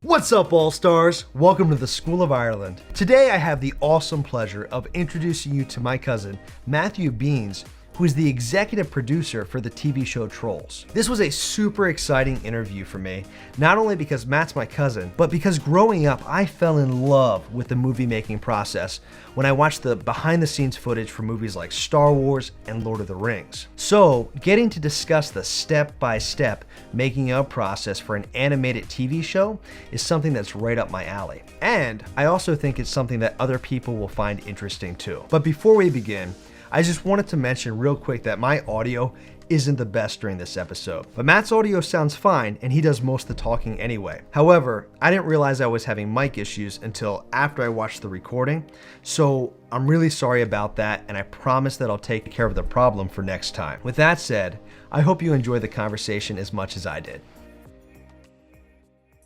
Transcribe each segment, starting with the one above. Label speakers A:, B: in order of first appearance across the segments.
A: What's up, All-Stars? Welcome to the School of Ireland. Today I have the awesome pleasure of introducing you to my cousin, Matthew Beans, who is the executive producer for the TV show Trolls. This was a super exciting interview for me, not only because Matt's my cousin, but because growing up I fell in love with the movie making process when I watched the behind the scenes footage for movies like Star Wars and Lord of the Rings. So getting to discuss the step-by-step making of process for an animated TV show is something that's right up my alley. And I also think it's something that other people will find interesting too. But before we begin, I just wanted to mention real quick that my audio isn't the best during this episode, but Matt's audio sounds fine and he does most of the talking anyway. However, I didn't realize I was having mic issues until after I watched the recording, so I'm really sorry about that, and I promise that I'll take care of the problem for next time. With that said, I hope you enjoy the conversation as much as I did.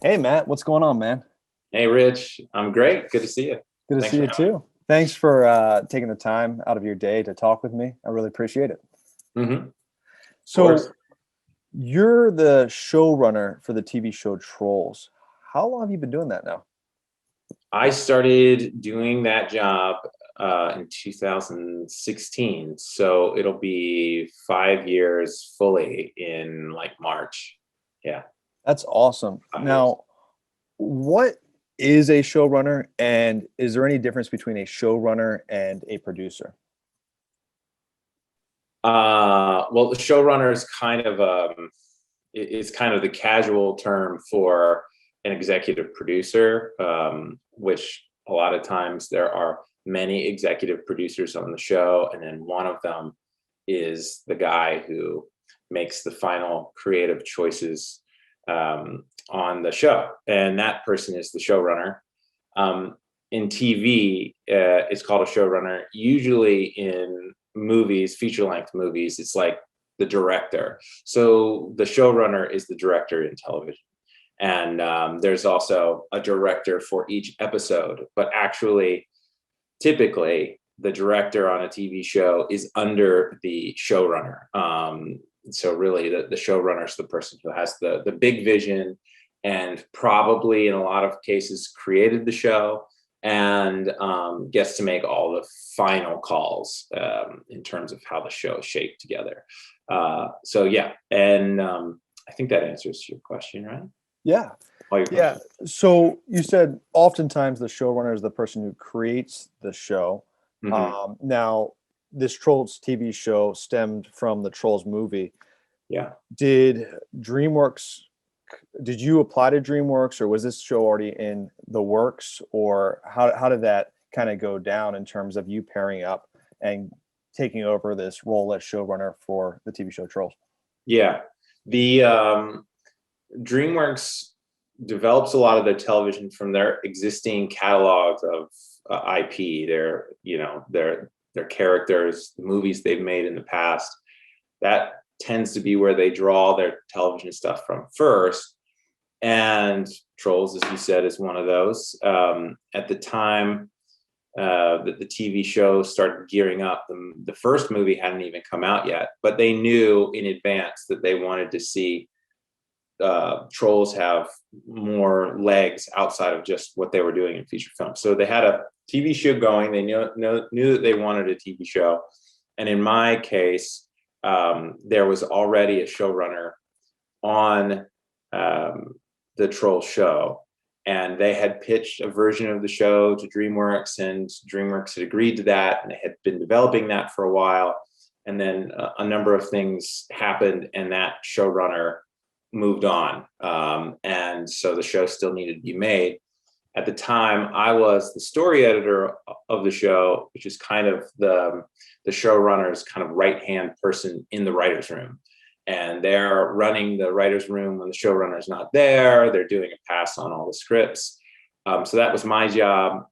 B: Hey Matt, what's going on, man?
C: Hey Rich, I'm great. Good to see you.
B: Good to see you too. Thanks for taking the time out of your day to talk with me. I really appreciate it.
C: Mm-hmm.
B: So you're the showrunner for the TV show Trolls. How long have you been doing that now?
C: I started doing that job in 2016, so it'll be 5 years fully in like March. Yeah.
B: That's awesome. Now, what is a showrunner, and is there any difference between a showrunner and a producer?
C: Well, the showrunner is kind of the casual term for an executive producer, which a lot of times there are many executive producers on the show, and then one of them is the guy who makes the final creative choices on the show, and that person is the showrunner. In TV, it's called a showrunner. Usually in movies, feature-length movies, it's like the director. So the showrunner is the director in television. And there's also a director for each episode, but actually, typically, the director on a TV show is under the showrunner. So really, the showrunner is the person who has the big vision and probably in a lot of cases created the show and gets to make all the final calls in terms of how the show is shaped together. So yeah, and I think that answers your question, right?
B: Yeah. Yeah. So you said oftentimes the showrunner is the person who creates the show. Mm-hmm. Now, this Trolls TV show stemmed from the Trolls movie.
C: Yeah.
B: Did you apply to DreamWorks, or was this show already in the works, or how did that kind of go down in terms of you pairing up and taking over this role as showrunner for the TV show Trolls?
C: Yeah. The DreamWorks develops a lot of their television from their existing catalogs of IP, their characters, the movies they've made in the past. That tends to be where they draw their television stuff from first. And Trolls, as you said, is one of those. At the time that the TV show started gearing up, the first movie hadn't even come out yet, but they knew in advance that they wanted to see Trolls have more legs outside of just what they were doing in feature film. So they had a TV show going. They knew that they wanted a TV show. And in my case, there was already a showrunner on the Troll show, and they had pitched a version of the show to DreamWorks, and DreamWorks had agreed to that, and they had been developing that for a while. And then a number of things happened, and that showrunner moved on. And so the show still needed to be made. At the time, I was the story editor of the show, which is kind of the showrunner's kind of right-hand person in the writer's room. And they're running the writer's room when the showrunner's not there. They're doing a pass on all the scripts. So that was my job.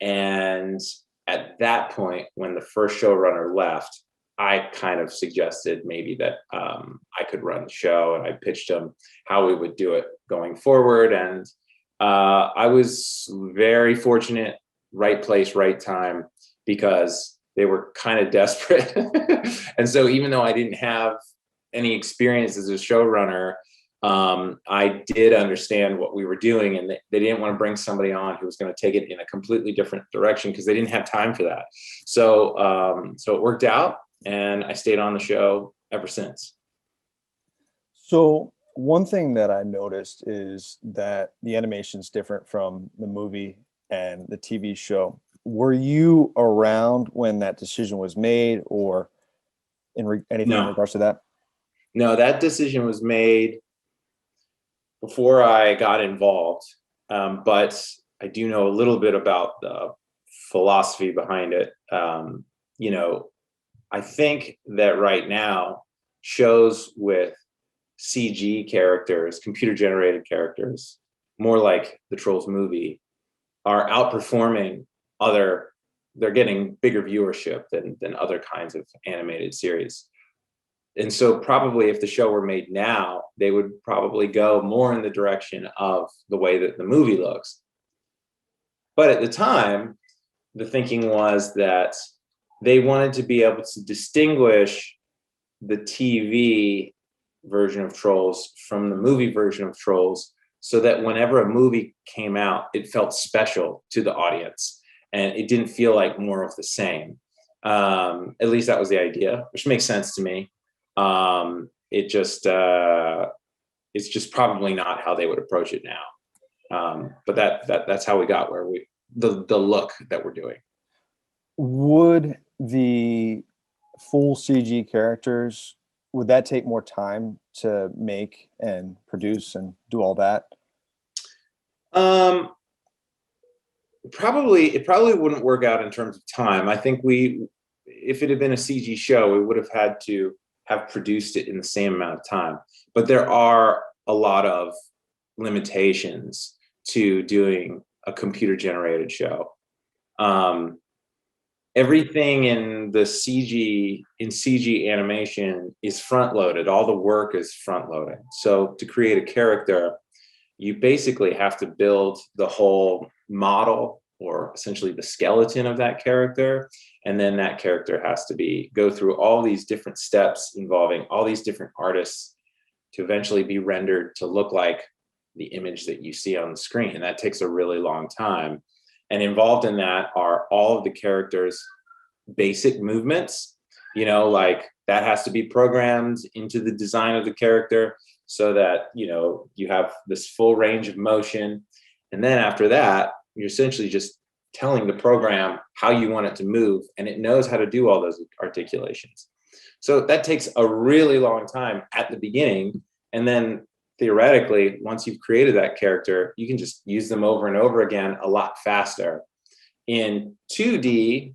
C: And at that point, when the first showrunner left, I kind of suggested maybe that I could run the show, and I pitched him how we would do it going forward. And I was very fortunate, right place, right time, because they were kind of desperate. And so even though I didn't have any experience as a showrunner, I did understand what we were doing, and they didn't want to bring somebody on who was going to take it in a completely different direction because they didn't have time for that. So it worked out, and I stayed on the show ever since.
B: So one thing that I noticed is that the animation is different from the movie and the TV show. Were you around when that decision was made, or anything in
C: No.
B: regards to that?
C: No, that decision was made before I got involved, but I do know a little bit about the philosophy behind it. I think that right now shows with CG characters, computer generated characters, more like the Trolls movie, are outperforming other. They're getting bigger viewership than other kinds of animated series. And so probably if the show were made now, they would probably go more in the direction of the way that the movie looks. But at the time, the thinking was that they wanted to be able to distinguish the TV version of Trolls from the movie version of Trolls, so that whenever a movie came out, it felt special to the audience and it didn't feel like more of the same. At least that was the idea, which makes sense to me. It's just probably not how they would approach it now. But that's how we got where the look that we're doing.
B: Would the full CG characters, would that take more time to make and produce and do all that?
C: It probably wouldn't work out in terms of time. I think if it had been a CG show, we would have had to have produced it in the same amount of time. But there are a lot of limitations to doing a computer generated show. Everything in CG animation is front loaded. All the work is front loaded. So to create a character, you basically have to build the whole model, or essentially the skeleton of that character. And then that character has to go through all these different steps involving all these different artists to eventually be rendered to look like the image that you see on the screen. And that takes a really long time. And involved in that are all of the characters' basic movements, like that has to be programmed into the design of the character so that, you have this full range of motion. And then after that, you're essentially just telling the program how you want it to move, and it knows how to do all those articulations. So that takes a really long time at the beginning. And then theoretically, once you've created that character, you can just use them over and over again a lot faster. In 2D,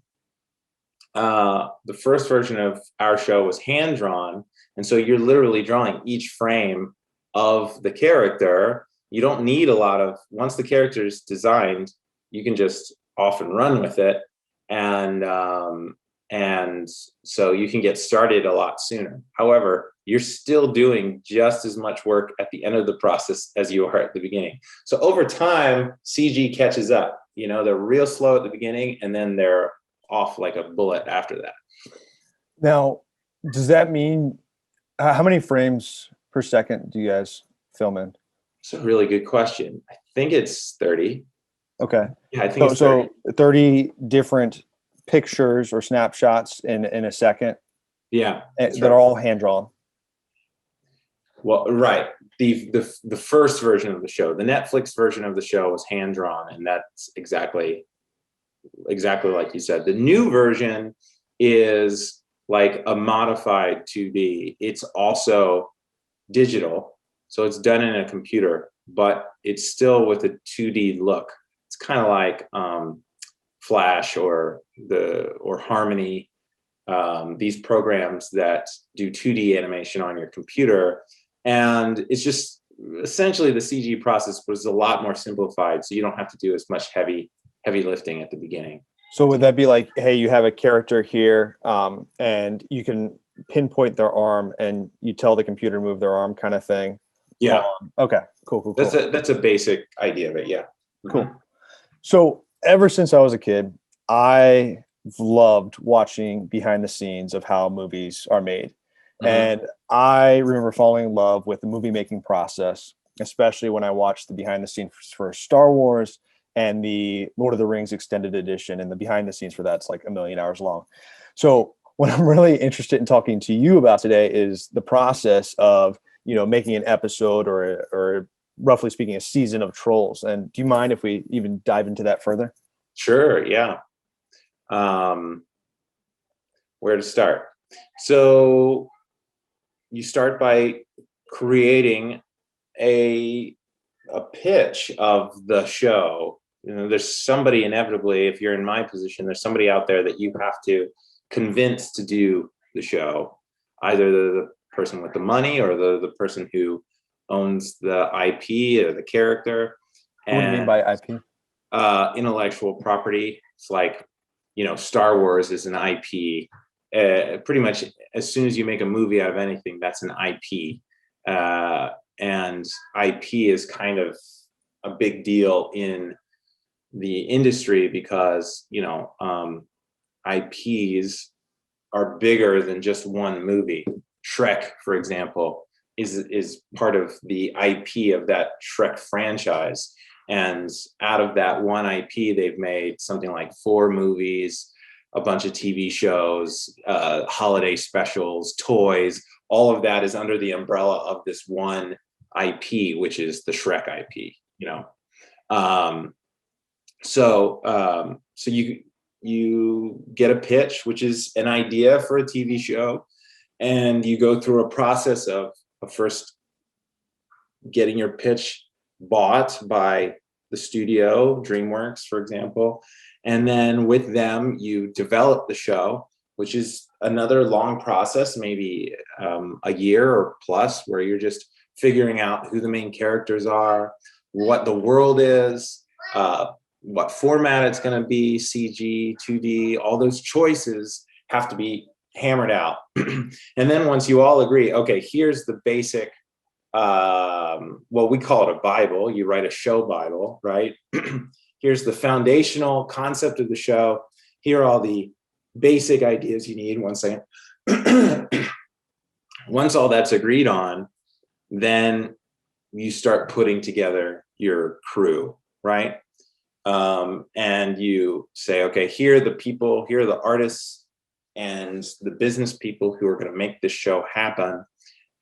C: the first version of our show was hand drawn. And so you're literally drawing each frame of the character. You don't need once the character is designed, you can just off and run with it. And so you can get started a lot sooner. However, you're still doing just as much work at the end of the process as you are at the beginning. So over time, CG catches up. They're real slow at the beginning, and then they're off like a bullet after that.
B: Now, does that mean how many frames per second do you guys film in?
C: It's a really good question. I think it's 30.
B: Okay.
C: Yeah, I think it's 30.
B: So 30 different pictures or snapshots in a second.
C: Yeah,
B: that are all hand drawn.
C: Well, right. The first version of the show, the Netflix version of the show, was hand drawn, and that's exactly like you said. The new version is like a modified 2D. It's also digital, so it's done in a computer, but it's still with a 2D look. It's kind of like Flash or Harmony, these programs that do 2D animation on your computer. And it's just essentially the CG process was a lot more simplified, so you don't have to do as much heavy lifting at the beginning.
B: So would that be like, hey, you have a character here, and you can pinpoint their arm, and you tell the computer to move their arm, kind of thing?
C: Yeah.
B: Okay. Cool.
C: That's a basic idea of it. Yeah.
B: Cool. So ever since I was a kid, I loved watching behind the scenes of how movies are made. And I remember falling in love with the movie making process, especially when I watched the behind the scenes for Star Wars and the Lord of the Rings extended edition, and the behind the scenes for that's like 1,000,000 hours long. So what I'm really interested in talking to you about today is the process of, making an episode or roughly speaking, a season of Trolls. And do you mind if we even dive into that further?
C: Sure. Yeah. Where to start? So you start by creating a pitch of the show. There's somebody, inevitably, if you're in my position, there's somebody out there that you have to convince to do the show, either the person with the money or the person who owns the IP or the character.
B: What do you mean by IP?
C: Intellectual property. It's like, Star Wars is an IP. Pretty much as soon as you make a movie out of anything, that's an IP. And IP is kind of a big deal in the industry because, IPs are bigger than just one movie. Shrek, for example, is part of the IP of that Shrek franchise. And out of that one IP, they've made something like 4 movies, a bunch of TV shows, holiday specials, toys. All of that is under the umbrella of this one IP, which is the Shrek IP. So you get a pitch, which is an idea for a TV show, and you go through a process of first getting your pitch bought by the studio, DreamWorks, for example. And then with them, you develop the show, which is another long process, maybe a year or plus, where you're just figuring out who the main characters are, what the world is, what format it's going to be, CG, 2D, all those choices have to be hammered out. And then once you all agree, okay, here's the basic, we call it a Bible. You write a show Bible, right? Here's the foundational concept of the show. Here are all the basic ideas you need. One second. Once all that's agreed on, then you start putting together your crew, right? And you say, okay, here are the people, here are the artists and the business people who are going to make this show happen.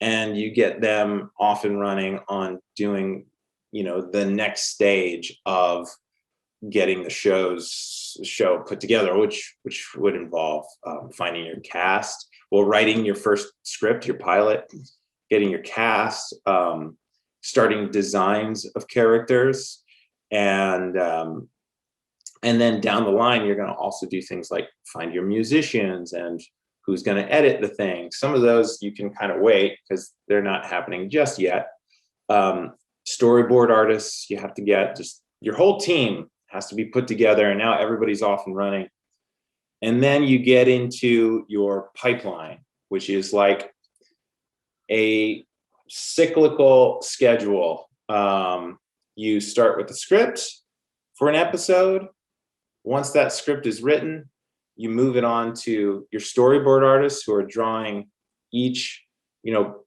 C: And you get them off and running on doing, the next stage of getting the show put together, which would involve finding your cast, writing your first script, your pilot, getting your cast, starting designs of characters, and then down the line, you're going to also do things like find your musicians and who's going to edit the thing. Some of those you can kind of wait because they're not happening just yet. Storyboard artists, you have to get, just your whole team has to be put together, and now everybody's off and running. And then you get into your pipeline, which is like a cyclical schedule. You start with the script for an episode. Once that script is written, you move it on to your storyboard artists who are drawing each,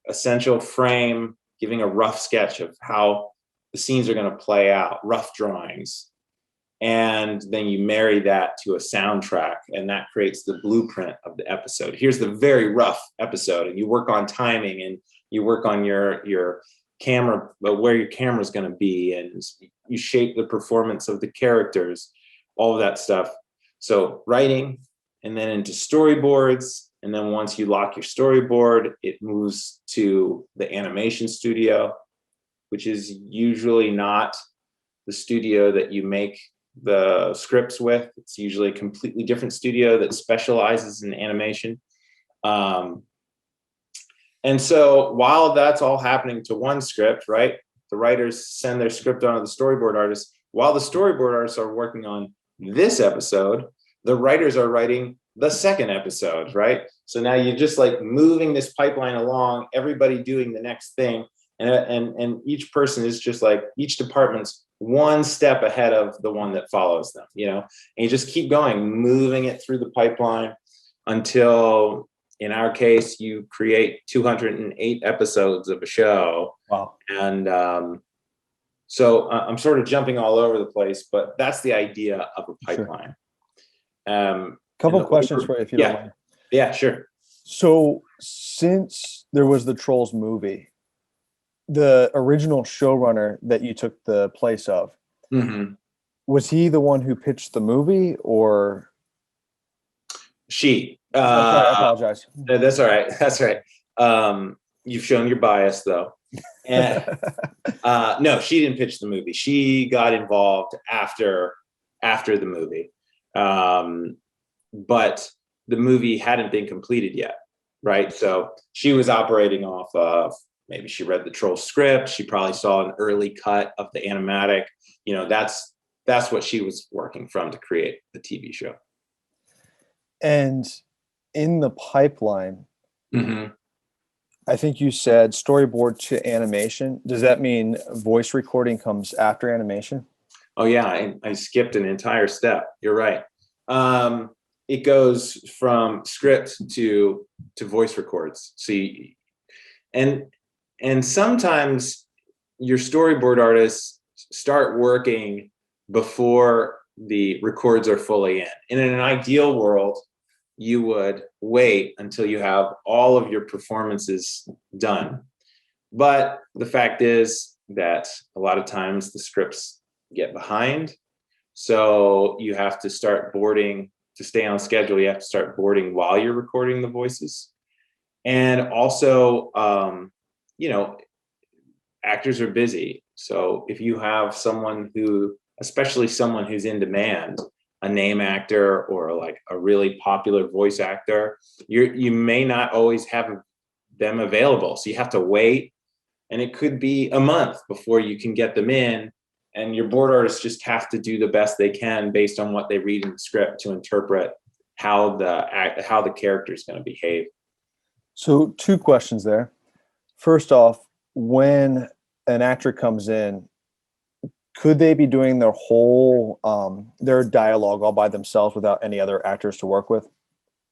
C: essential frame, giving a rough sketch of how the scenes are going to play out, rough drawings. And then you marry that to a soundtrack, and that creates the blueprint of the episode. Here's the very rough episode, and you work on timing, and you work on your camera, where your camera is going to be, and you shape the performance of the characters, all of that stuff. So writing, and then into storyboards. And then once you lock your storyboard, it moves to the animation studio, which is usually not the studio that you make the scripts with. It's usually a completely different studio that specializes in animation. And so while that's all happening to one script, right, the writers send their script on to the storyboard artists. While the storyboard artists are working on this episode, the writers are writing the second episode, right? So now you're just like moving this pipeline along, everybody doing the next thing. And each person is just like, each department's one step ahead of the one that follows them, and you just keep going, moving it through the pipeline until in our case, you create 208 episodes of a show.
B: Wow.
C: And so I'm sort of jumping all over the place, but that's the idea of a pipeline. Sure.
B: Couple questions for you, if you don't mind.
C: Yeah, sure.
B: So since there was the Trolls movie, the original showrunner that you took the place of, was he the one who pitched the movie, or
C: she?
B: Sorry, I apologize.
C: That's all right. That's all right. You've shown your bias, though. And no, she didn't pitch the movie. She got involved after the movie, but the movie hadn't been completed yet, right? So she was operating off of, maybe she read the Troll script. She probably saw an early cut of the animatic. You know, that's what she was working from to create the TV show.
B: And in the pipeline, I think you said storyboard to animation. Does that mean voice recording comes after animation?
C: Oh yeah, I skipped an entire step. You're right. It goes from script to voice records. See, and sometimes your storyboard artists start working before the records are fully in. And in an ideal world, you would wait until you have all of your performances done. But the fact is that a lot of times the scripts get behind. So you have to start boarding to stay on schedule. You have to start boarding while you're recording the voices. And also, you know, actors are busy. So if you have someone who, especially someone who's in demand, a name actor or like a really popular voice actor, you may not always have them available. So you have to wait, and it could be a month before you can get them in. And your board artists just have to do the best they can based on what they read in the script to interpret how the character is going to behave.
B: So 2 questions there. First off, when an actor comes in, could they be doing their whole their dialogue all by themselves without any other actors to work with?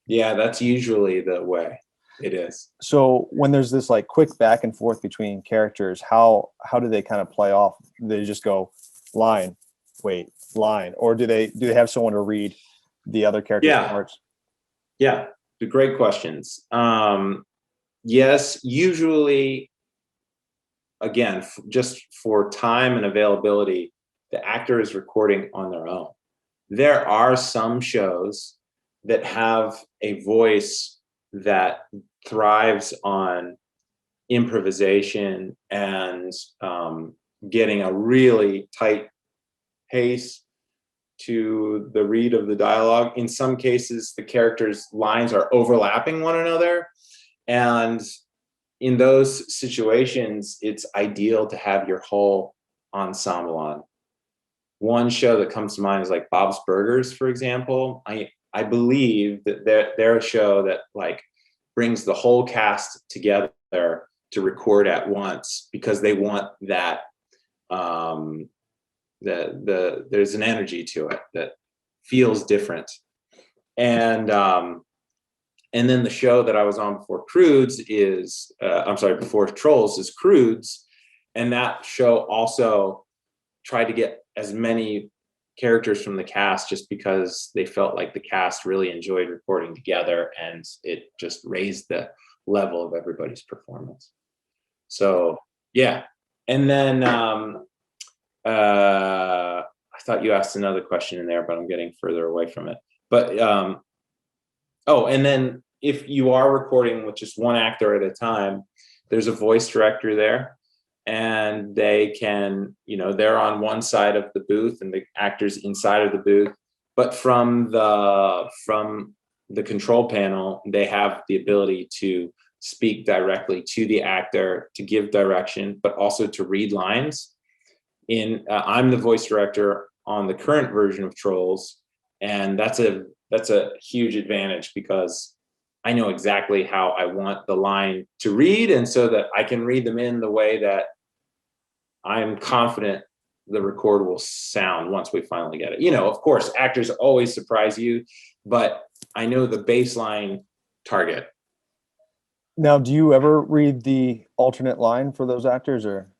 C: Yeah, that's usually the way it is.
B: So when there's this like quick back and forth between characters, how do they kind of play off? Do they just go line, wait, line, or do they have someone to read the other characters' parts?
C: Yeah, the great questions. Yes, usually. Again, just for time and availability, the actor is recording on their own. There are some shows that have a voice that thrives on improvisation and getting a really tight pace to the read of the dialogue. In some cases, the characters' lines are overlapping one another, and in those situations, it's ideal to have your whole ensemble on. One show that comes to mind is like Bob's Burgers, for example. I believe that they're a show that like brings the whole cast together to record at once because they want that there's an energy to it that feels different. And then the show that I was on before Crudes is, before Trolls is Crudes. And that show also tried to get as many characters from the cast just because they felt like the cast really enjoyed recording together, and it just raised the level of everybody's performance. So, yeah. And then I thought you asked another question in there, but I'm getting further away from it. But and then if you are recording with just one actor at a time, there's a voice director there, and they can, they're on one side of the booth and the actor's inside of the booth. But from the control panel, they have the ability to speak directly to the actor, to give direction, but also to read lines. I'm the voice director on the current version of Trolls, and that's a huge advantage because I know exactly how I want the line to read, and so that I can read them in the way that I'm confident the record will sound once we finally get it. Of course, actors always surprise you, but I know the baseline target,
B: Now, do you ever read the alternate line for those actors, or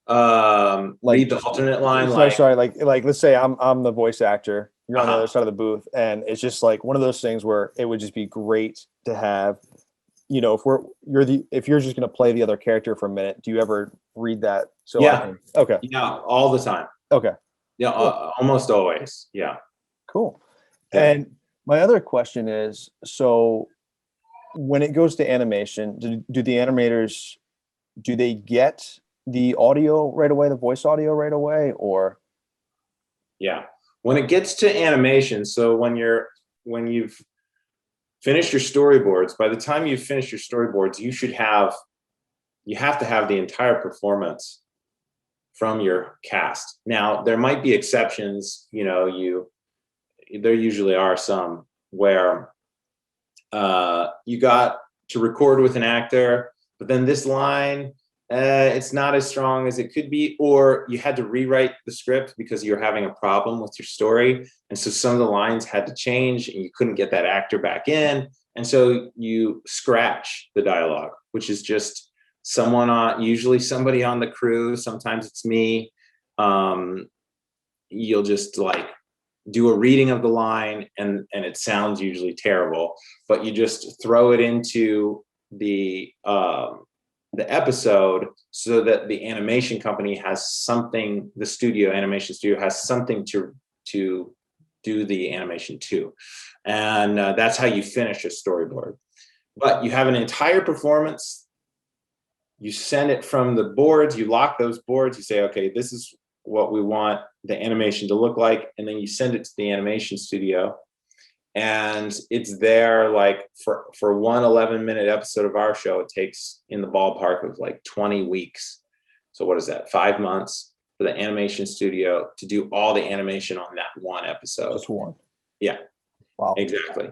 C: Read the alternate line,
B: sorry, like let's say I'm the voice actor, you're on the
C: Uh-huh.
B: other side of the booth, and it's just like one of those things where it would just be great to have, if you're just going to play the other character for a minute, do you ever read that? So I
C: Yeah.
B: can, okay,
C: Yeah, all the time.
B: okay,
C: Yeah,
B: cool.
C: almost always. Yeah.
B: Cool.
C: Yeah.
B: And my other question is, so when it goes to animation, do the animators, do they get the audio right away, the voice audio right away, or?
C: Yeah. When it gets to animation, so when you've finished your storyboards, by the time you've finished your storyboards, you have to have the entire performance from your cast. Now, there might be exceptions, there usually are some where you got to record with an actor, but then this line, it's not as strong as it could be, or you had to rewrite the script because you're having a problem with your story. And so some of the lines had to change and you couldn't get that actor back in. And so you scratch the dialogue, which is just usually somebody on the crew. Sometimes it's me. You'll just like do a reading of the line and it sounds usually terrible, but you just throw it into the episode so that the animation company has something, the animation studio has something to do the animation to. And that's how you finish a storyboard. But you have an entire performance, you send it from the boards, you lock those boards, you say, okay, this is what we want the animation to look like, and then you send it to the animation studio, and it's there like for one 11-minute episode of our show, it takes in the ballpark of like 20 weeks. So what is that, 5 months for the animation studio to do all the animation on that one episode.
B: Just one.
C: Yeah.
B: Wow.
C: Exactly.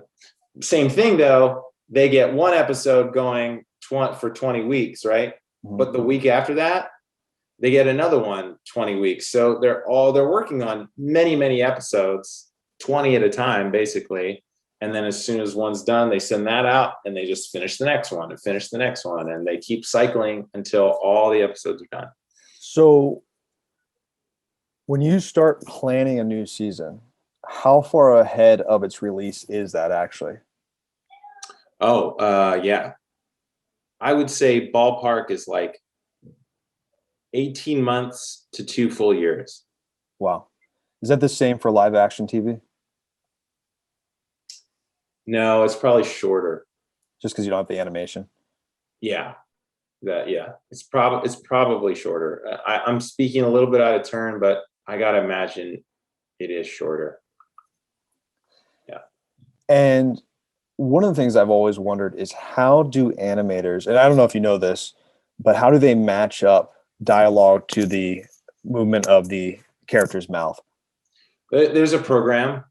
C: Same thing though, they get one episode going for 20 weeks, right?
B: Mm-hmm.
C: But the week after that, they get another one 20 weeks. So they're working on many, many episodes, 20 at a time, basically. And then as soon as one's done, they send that out and they just finish the next one and finish the next one. And they keep cycling until all the episodes are done.
B: So when you start planning a new season, how far ahead of its release is that actually?
C: Yeah. I would say ballpark is like 18 months to 2 full years.
B: Wow. Is that the same for live action TV?
C: No, it's probably shorter.
B: Just because you don't have the animation?
C: Yeah. It's probably shorter. I'm speaking a little bit out of turn, but I gotta imagine it is shorter. Yeah.
B: And one of the things I've always wondered is, how do animators, and I don't know if you know this, but how do they match up dialogue to the movement of the character's mouth?
C: There's a program.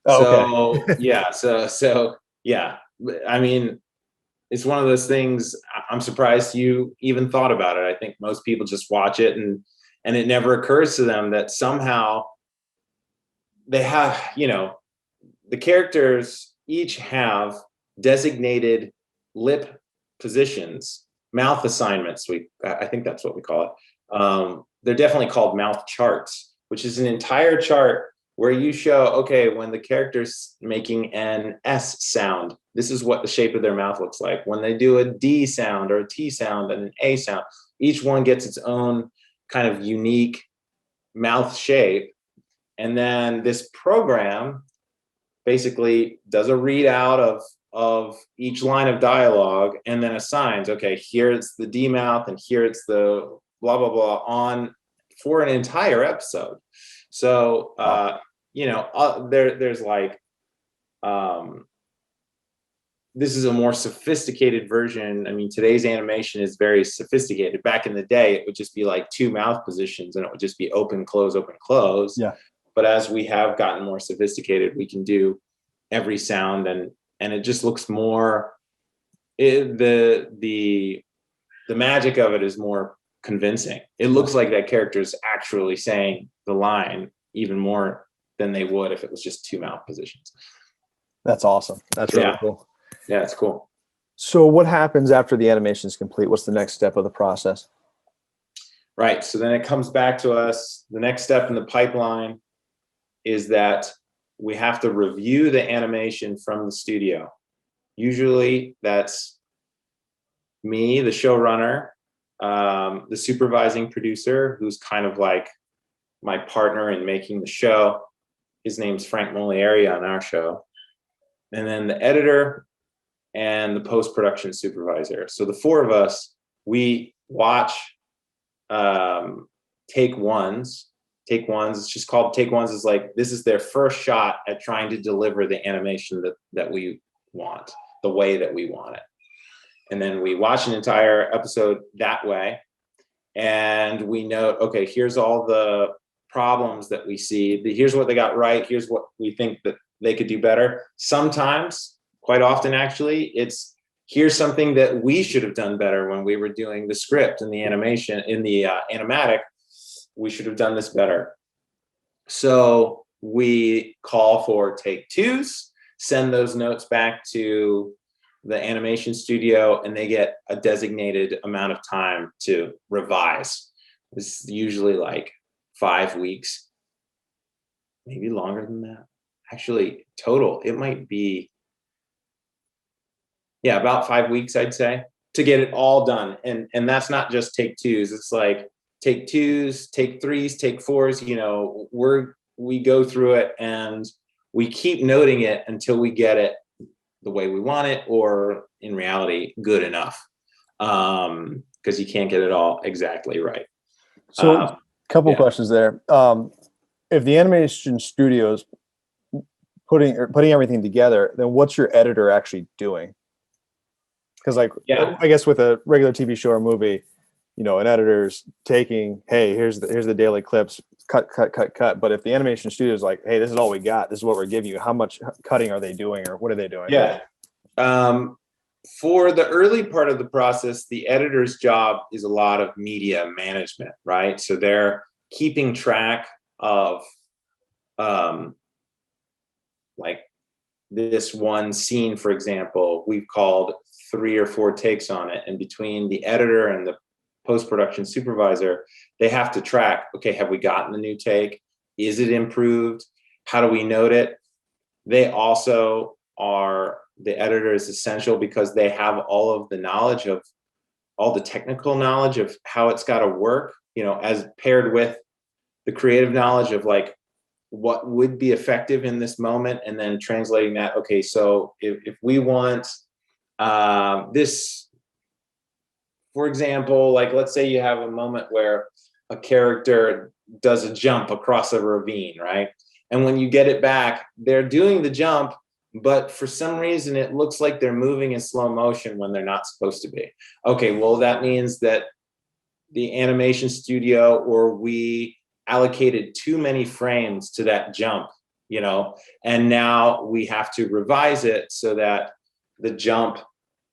B: Oh, okay.
C: So yeah. I mean, it's one of those things. I'm surprised you even thought about it. I think most people just watch it and it never occurs to them that somehow they have, the characters each have designated lip positions, mouth assignments. I think that's what we call it. They're definitely called mouth charts, which is an entire chart where you show, okay, when the character's making an S sound, this is what the shape of their mouth looks like. When they do a D sound or a T sound and an A sound, each one gets its own kind of unique mouth shape. And then this program basically does a readout of each line of dialogue and then assigns, okay, here it's the D mouth and here it's the blah, blah, blah on for an entire episode. So, there's like, this is a more sophisticated version. I mean, today's animation is very sophisticated. Back in the day, it would just be like 2 mouth positions and it would just be open, close, open, close.
B: Yeah.
C: But as we have gotten more sophisticated, we can do every sound and it just looks more, the magic of it is more convincing. It looks like that character is actually saying the line even more than they would if it was just 2 mouth positions.
B: That's awesome. That's really cool.
C: Yeah, it's cool.
B: So what happens after the animation is complete? What's the next step of the process?
C: Right. So then it comes back to us. The next step in the pipeline is that we have to review the animation from the studio. Usually that's me, the showrunner, the supervising producer, who's kind of like my partner in making the show. His name's Frank Molieri on our show. And then the editor and the post-production supervisor. So the four of us, we watch take ones. Take ones, it's just called take ones, is like, this is their first shot at trying to deliver the animation that we want, the way that we want it. And then we watch an entire episode that way. And we note, okay, here's all the problems that we see. Here's what they got right. Here's what we think that they could do better. Sometimes, quite often actually, it's here's something that we should have done better when we were doing the script and the animation in the animatic. We should have done this better. So we call for take twos, send those notes back to the animation studio, and they get a designated amount of time to revise. This is usually like 5 weeks, maybe longer than that. Actually, total, it might be, yeah, about 5 weeks, I'd say, to get it all done. And that's not just take twos. It's like take twos, take threes, take fours. You know, we go through it and we keep noting it until we get it the way we want it, or in reality, good enough. Because you can't get it all exactly right.
B: So a couple questions there. If the animation studio's putting everything together, then what's your editor actually doing? Because I guess with a regular TV show or movie, you know, an editor's taking, hey, here's the daily clips, cut. But if the animation studio is like, hey, this is all we got, this is what we're giving you, how much cutting are they doing, or what are they doing?
C: Yeah. For the early part of the process, the editor's job is a lot of media management, right? So they're keeping track of like this one scene, for example, we've called 3 or 4 takes on it. And between the editor and the post-production supervisor, they have to track, okay, have we gotten the new take? Is it improved? How do we note it? They also are, the editor is essential because they have all of the knowledge of, all the technical knowledge of how it's got to work, you know, as paired with the creative knowledge of like what would be effective in this moment, and then translating that, okay, so if we want this, for example, like let's say you have a moment where a character does a jump across a ravine, right? And when you get it back, they're doing the jump, but for some reason it looks like they're moving in slow motion when they're not supposed to be. Okay, well, that means that the animation studio or we allocated too many frames to that jump, you know, and now we have to revise it so that the jump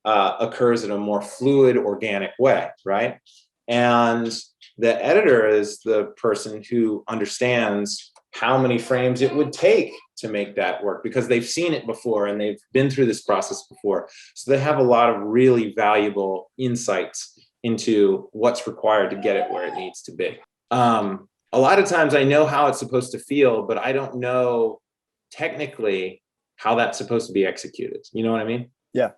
C: occurs in a more fluid, organic way, right? And the editor is the person who understands how many frames it would take to make that work, because they've seen it before and they've been through this process before. So they have a lot of really valuable insights into what's required to get it where it needs to be. A lot of times I know how it's supposed to feel, but I don't know technically how that's supposed to be executed. You know what I mean?
B: Yeah.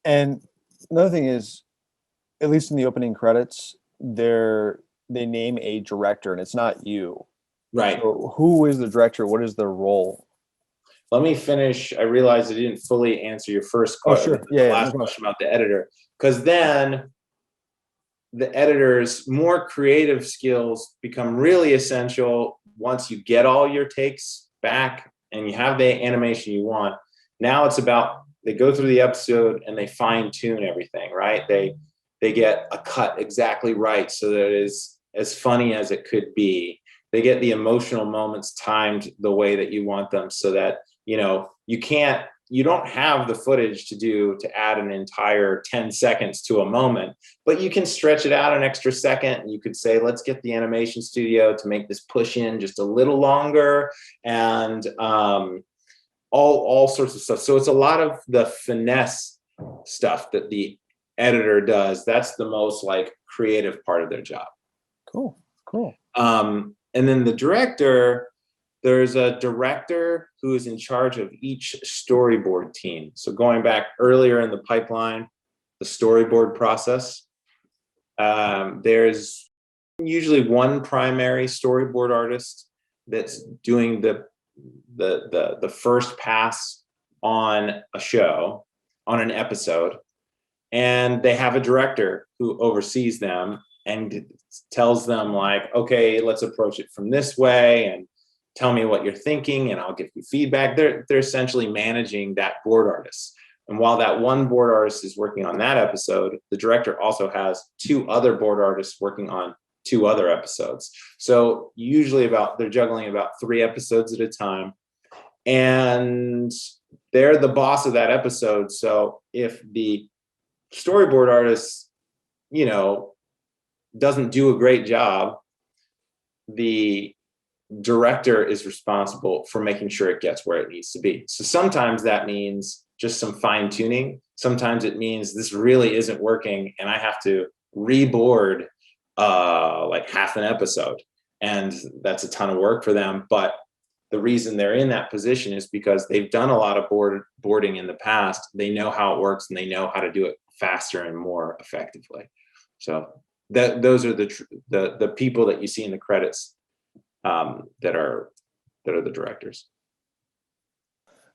B: And another thing is, at least in the opening credits, they name a director, and it's not you.
C: Right.
B: So who is the director? What is their role?
C: Let me finish. I realized I didn't fully answer your first question.
B: Oh, sure. Yeah,
C: last question about the editor, because then the editor's more creative skills become really essential once you get all your takes back and you have the animation you want. Now it's about, they go through the episode and they fine tune everything, right? They get a cut exactly right so that it is as funny as it could be. They get the emotional moments timed the way that you want them, so that, you know, you don't have the footage to add an entire 10 seconds to a moment, but you can stretch it out an extra second. And you could say, let's get the animation studio to make this push in just a little longer, and all sorts of stuff. So it's a lot of the finesse stuff that the editor does. That's the most like creative part of their job.
B: Cool.
C: And then the director, there's a director who is in charge of each storyboard team. So going back earlier in the pipeline, the storyboard process, there's usually one primary storyboard artist that's doing the first pass on a show, on an episode, and they have a director who oversees them and tells them like, okay, let's approach it from this way, and tell me what you're thinking, and I'll give you feedback. They're essentially managing that board artist. And while that one board artist is working on that episode, the director also has 2 other board artists working on 2 other episodes. So usually they're juggling about 3 episodes at a time, and they're the boss of that episode. So if the storyboard artist, doesn't do a great job, the director is responsible for making sure it gets where it needs to be. So sometimes that means just some fine tuning. Sometimes it means this really isn't working and I have to reboard like half an episode. And that's a ton of work for them. But the reason they're in that position is because they've done a lot of boarding in the past. They know how it works and they know how to do it faster and more effectively. So those are the people that you see in the credits that are the directors.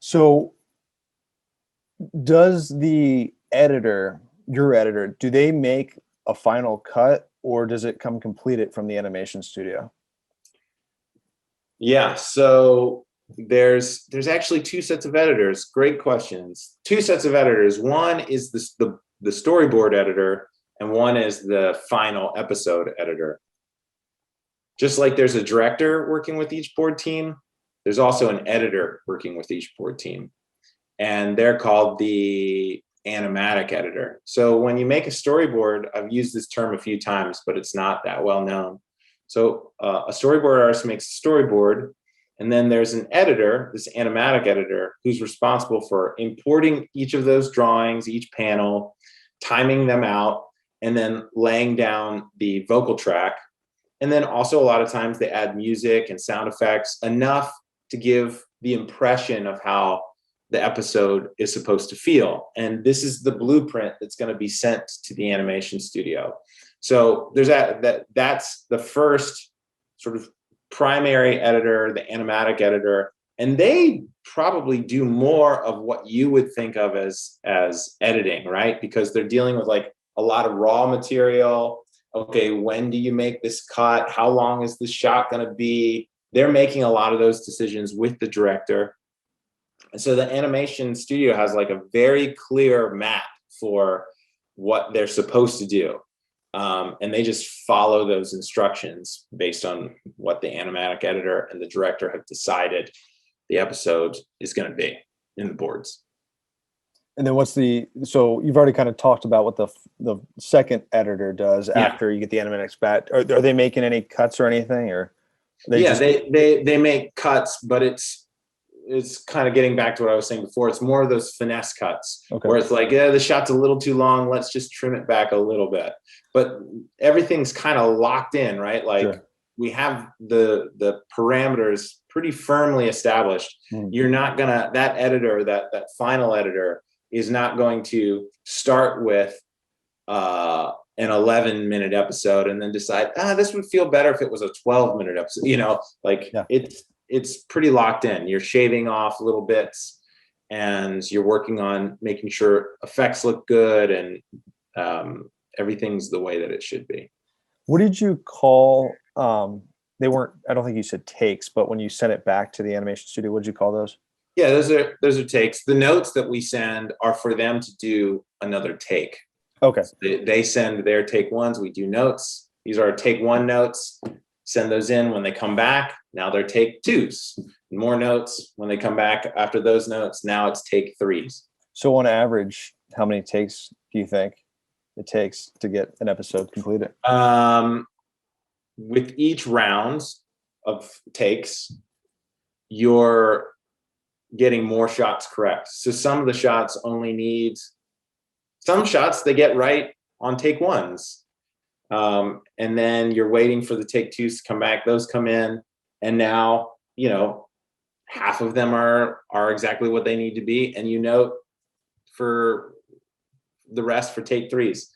B: So does the editor, your editor, do they make a final cut, or does it come completed from the animation studio?
C: Yeah, so there's actually 2 sets of editors. Great questions. 2 sets of editors. One is the storyboard editor, and one is the final episode editor. Just like there's a director working with each board team, there's also an editor working with each board team. And they're called the animatic editor. So when you make a storyboard, I've used this term a few times, but it's not that well known. So a storyboard artist makes a storyboard, and then there's an editor, this animatic editor, who's responsible for importing each of those drawings, each panel, timing them out, and then laying down the vocal track. And then also a lot of times they add music and sound effects, enough to give the impression of how the episode is supposed to feel. And this is the blueprint that's going to be sent to the animation studio. So there's that's the first sort of primary editor, the animatic editor, and they probably do more of what you would think of as editing, right? Because they're dealing with like a lot of raw material. Okay, when do you make this cut? How long is this shot going to be? They're making a lot of those decisions with the director. And so the animation studio has like a very clear map for what they're supposed to do. And they just follow those instructions based on what the animatic editor and the director have decided the episode is going to be in the boards.
B: And then so you've already kind of talked about what the second editor does after you get the animatics back. Are they making any cuts or anything, or
C: they make cuts, but it's kind of getting back to what I was saying before. It's more of those finesse cuts, where it's like, yeah, the shot's a little too long. Let's just trim it back a little bit. But everything's kind of locked in, right? Like we have the parameters pretty firmly established. You're not gonna, that editor, that final editor is not going to start with an 11-minute episode and then decide, this would feel better if it was a 12-minute episode. It's pretty locked in. You're shaving off little bits and you're working on making sure effects look good and everything's the way that it should be.
B: What did you call, they weren't, I don't think you said takes, but when you sent it back to the animation studio, what did you call those?
C: Yeah, those are takes. The notes that we send are for them to do another take.
B: Okay.
C: So they send their take ones. We do notes. These are our take one notes. Send those in. When they come back, now they're take twos. More notes. When they come back after those notes, now it's take threes.
B: So on average, how many takes do you think it takes to get an episode completed?
C: With each round of takes, you're getting more shots correct. So some of the shots only need Some shots they get right on take ones. And then you're waiting for the take twos to come back. Those come in, and now, half of them are exactly what they need to be. And for the rest for take threes.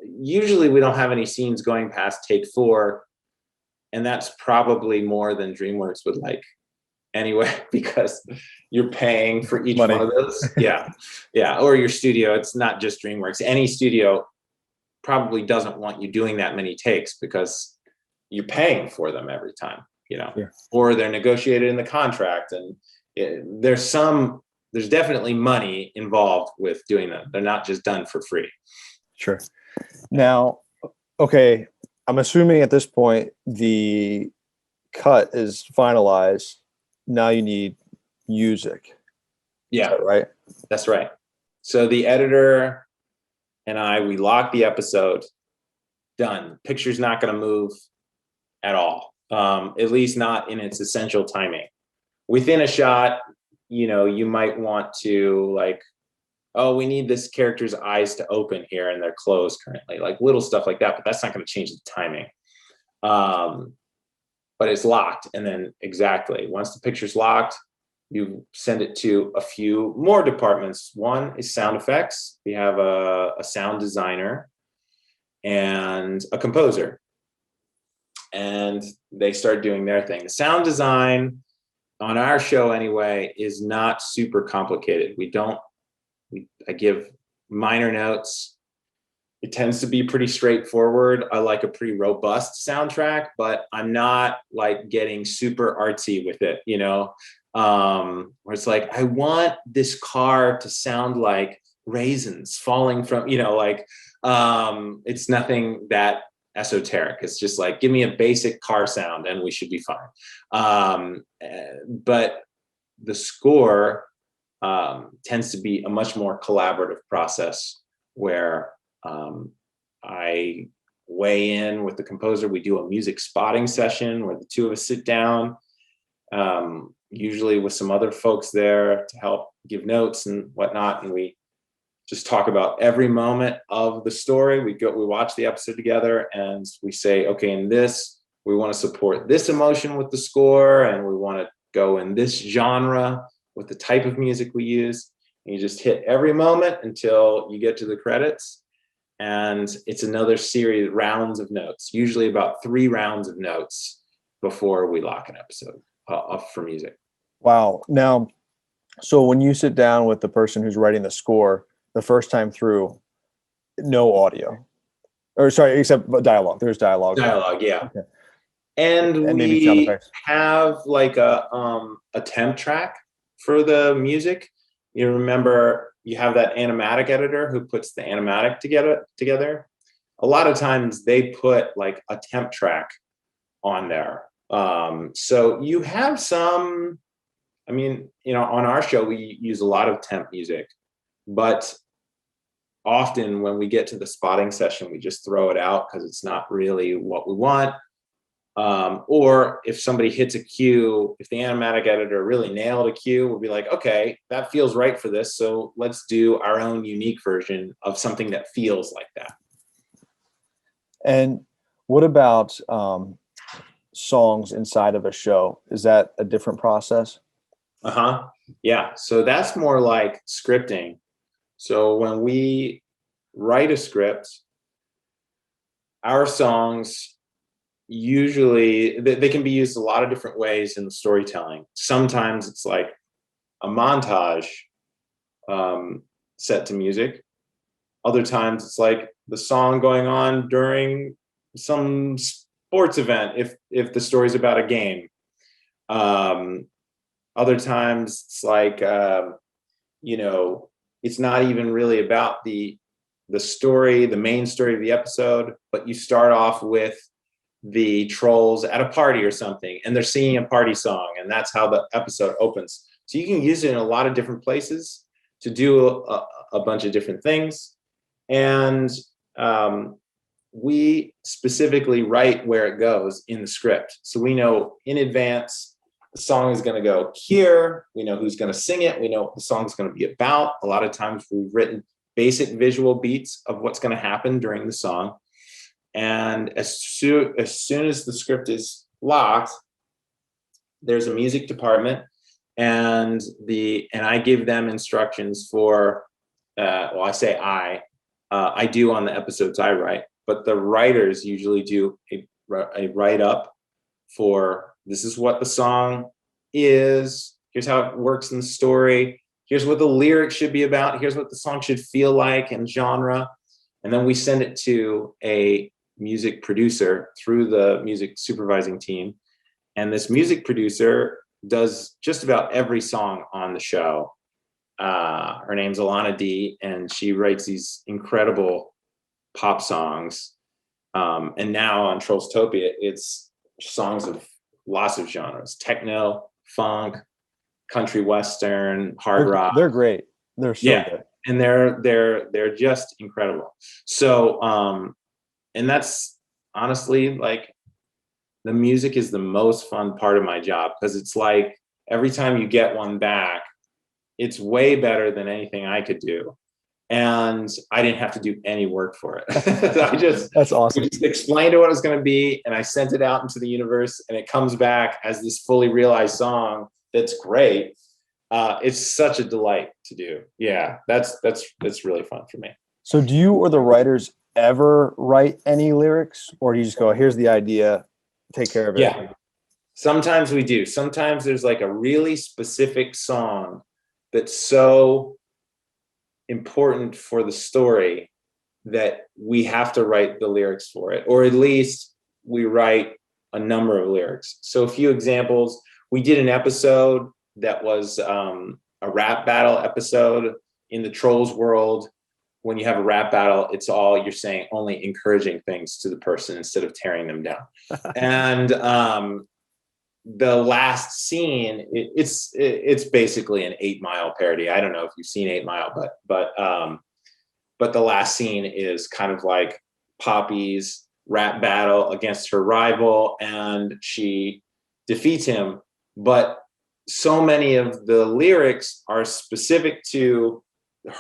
C: Usually we don't have any scenes going past take four, and that's probably more than DreamWorks would like anyway, because you're paying for each
B: Money.
C: one of those. Yeah. Or your studio. It's not just DreamWorks. Any studio probably doesn't want you doing that many takes because you're paying for them every time,
B: Yeah.
C: or they're negotiated in the contract. And there's definitely money involved with doing them. They're not just done for free.
B: Sure. Now, okay, I'm assuming at this point the cut is finalized. Now you need music.
C: Yeah.
B: Is that right?
C: That's right. So the editor and we lock the episode. Done. Picture's not going to move at all. At least not in its essential timing. Within a shot, you might want to we need this character's eyes to open here and they're closed currently, like little stuff like that, but that's not going to change the timing. But it's locked. And then exactly once the picture's locked, you send it to a few more departments. One is sound effects. We have a sound designer and a composer, and they start doing their thing. The sound design on our show anyway is not super complicated. I give minor notes. It tends to be pretty straightforward. I like a pretty robust soundtrack, but I'm not getting super artsy with it, where it's I want this car to sound like raisins falling from, it's nothing that esoteric. It's just give me a basic car sound and we should be fine. But the score tends to be a much more collaborative process where I weigh in with the composer. We do a music spotting session where the two of us sit down, usually with some other folks there to help give notes and whatnot. And we just talk about every moment of the story. We watch the episode together and we say, okay, in this, we want to support this emotion with the score, and we want to go in this genre with the type of music we use. And you just hit every moment until you get to the credits. And it's another series, rounds of notes, usually about 3 rounds of notes before we lock an episode up for music.
B: Wow. Now, so when you sit down with the person who's writing the score the first time through, no audio, or sorry, except dialogue. There's dialogue.
C: Dialogue, yeah.
B: Okay.
C: And
B: maybe sound
C: we
B: effects.
C: have a temp track for the music. You remember you have that animatic editor who puts the animatic together. A lot of times they put a temp track on there. So you have some, on our show, we use a lot of temp music, but often when we get to the spotting session, we just throw it out because it's not really what we want. Or if somebody hits a cue, if the animatic editor really nailed a cue, we'll be like, okay, that feels right for this. So let's do our own unique version of something that feels like that.
B: And what about songs inside of a show? Is that a different process?
C: Yeah. So that's more like scripting. So when we write a script, our songs usually they can be used a lot of different ways in the storytelling. Sometimes it's like a montage set to music. Other times it's like the song going on during some sports event if the story's about a game. Other times it's like it's not even really about the story, the main story of the episode, but you start off with the trolls at a party or something, and they're singing a party song, and that's how the episode opens. So you can use it in a lot of different places to do a bunch of different things. And we specifically write where it goes in the script. So we know in advance the song is going to go here. We know who's going to sing it. We know what the song's going to be about. A lot of times we've written basic visual beats of what's going to happen during the song. And as soon as the script is locked, there's a music department, and I give them instructions for, well, I say I do on the episodes I write, but the writers usually do a write up for, this is what the song is, here's how it works in the story, here's what the lyrics should be about, here's what the song should feel like and genre. And then we send it to a music producer through the music supervising team. And this music producer does just about every song on the show. Her name's Alana D, and she writes these incredible pop songs. And now on Trollstopia, it's songs of lots of genres: techno, funk, country western, hard rock.
B: They're great. They're so good.
C: And they're just incredible. So and that's honestly, like, the music is the most fun part of my job, because it's like every time you get one back, it's way better than anything I could do. And I didn't have to do any work for it.
B: That's awesome.
C: I just explained what it was going to be, and I sent it out into the universe, and it comes back as this fully realized song that's great. It's such a delight to do. Yeah, that's really fun for me.
B: So do you or the writers ever write any lyrics, or do you just go, here's the idea, take care of it?
C: Yeah, sometimes we do. Sometimes there's like a really specific song that's so important for the story that we have to write the lyrics for it, or at least we write a number of lyrics. So a few examples: we did an episode that was a rap battle episode. In the Trolls world, when you have a rap battle, it's all, you're saying only encouraging things to the person instead of tearing them down. And the last scene, it's basically an 8 Mile parody. I don't know if you've seen 8 Mile, but the last scene is kind of like Poppy's rap battle against her rival, and she defeats him. But so many of the lyrics are specific to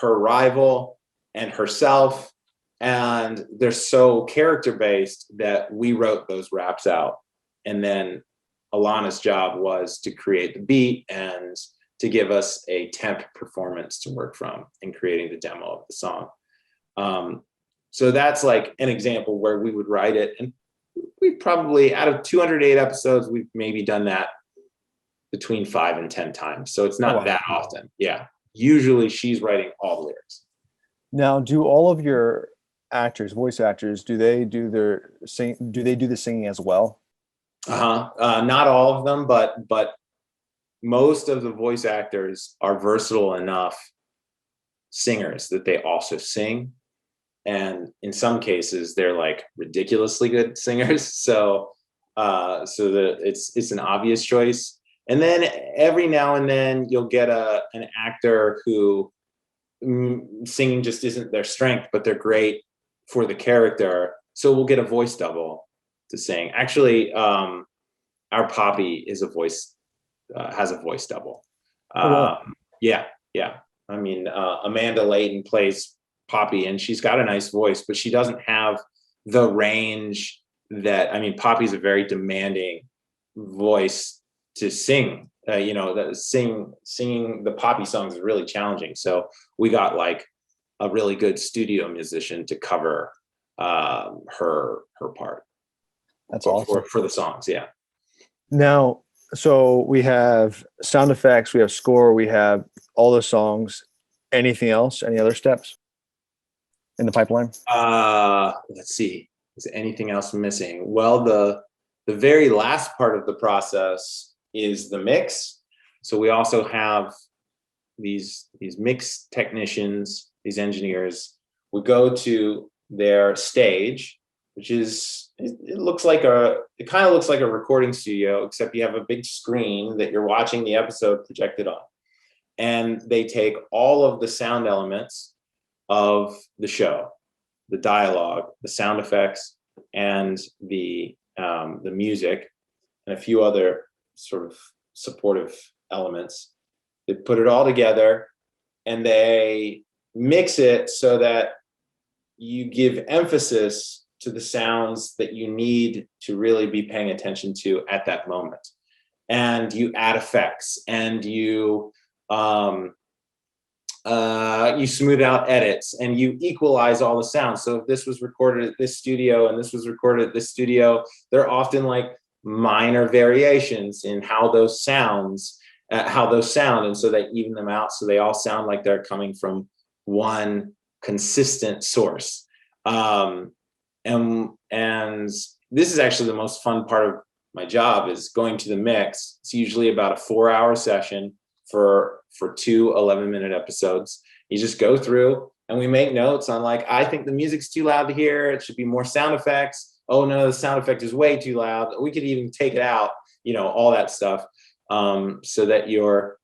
C: her rival and herself, and they're so character based that we wrote those raps out. And then Alana's job was to create the beat and to give us a temp performance to work from in creating the demo of the song. So that's like an example where we would write it, and we probably, out of 208 episodes, we've maybe done that between 5 and 10 times. So it's not that often. Yeah. Usually she's writing all the lyrics.
B: Now, do all of your actors, voice actors, do they do the singing as well?
C: Not all of them, but most of the voice actors are versatile enough singers that they also sing. And in some cases, they're like ridiculously good singers. So that it's an obvious choice. And then every now and then you'll get an actor who singing just isn't their strength, but they're great for the character. So we'll get a voice double to sing. Actually, our Poppy is has a voice double. Yeah. I mean, Amanda Layton plays Poppy, and she's got a nice voice, but she doesn't have the range that, I mean, Poppy's a very demanding voice to sing. Singing the Poppy songs is really challenging. So we got like a really good studio musician to cover her part.
B: That's awesome
C: for the songs. Yeah.
B: Now, so we have sound effects, we have score, we have all the songs. Anything else? Any other steps in the pipeline?
C: Let's see. Is there anything else missing? Well, the very last part of the process is the mix. So we also have these mix technicians, these engineers. We go to their stage, which is, it kind of looks like a recording studio, except you have a big screen that you're watching the episode projected on. And they take all of the sound elements of the show, the dialogue, the sound effects, and the music, and a few other sort of supportive elements. They put it all together, and they mix it so that you give emphasis to the sounds that you need to really be paying attention to at that moment. And you add effects, and you smooth out edits, and you equalize all the sounds. So if this was recorded at this studio and this was recorded at this studio, they're often like minor variations in how those sound, and so they even them out so they all sound like they're coming from one consistent source. And this is actually the most fun part of my job, is going to the mix. It's usually about a 4-hour session for 2 11-minute episodes. You just go through and we make notes on, like, I think the music's too loud to hear. It should be more sound effects. Oh no, the sound effect is way too loud. We could even take it out, all that stuff. So that you're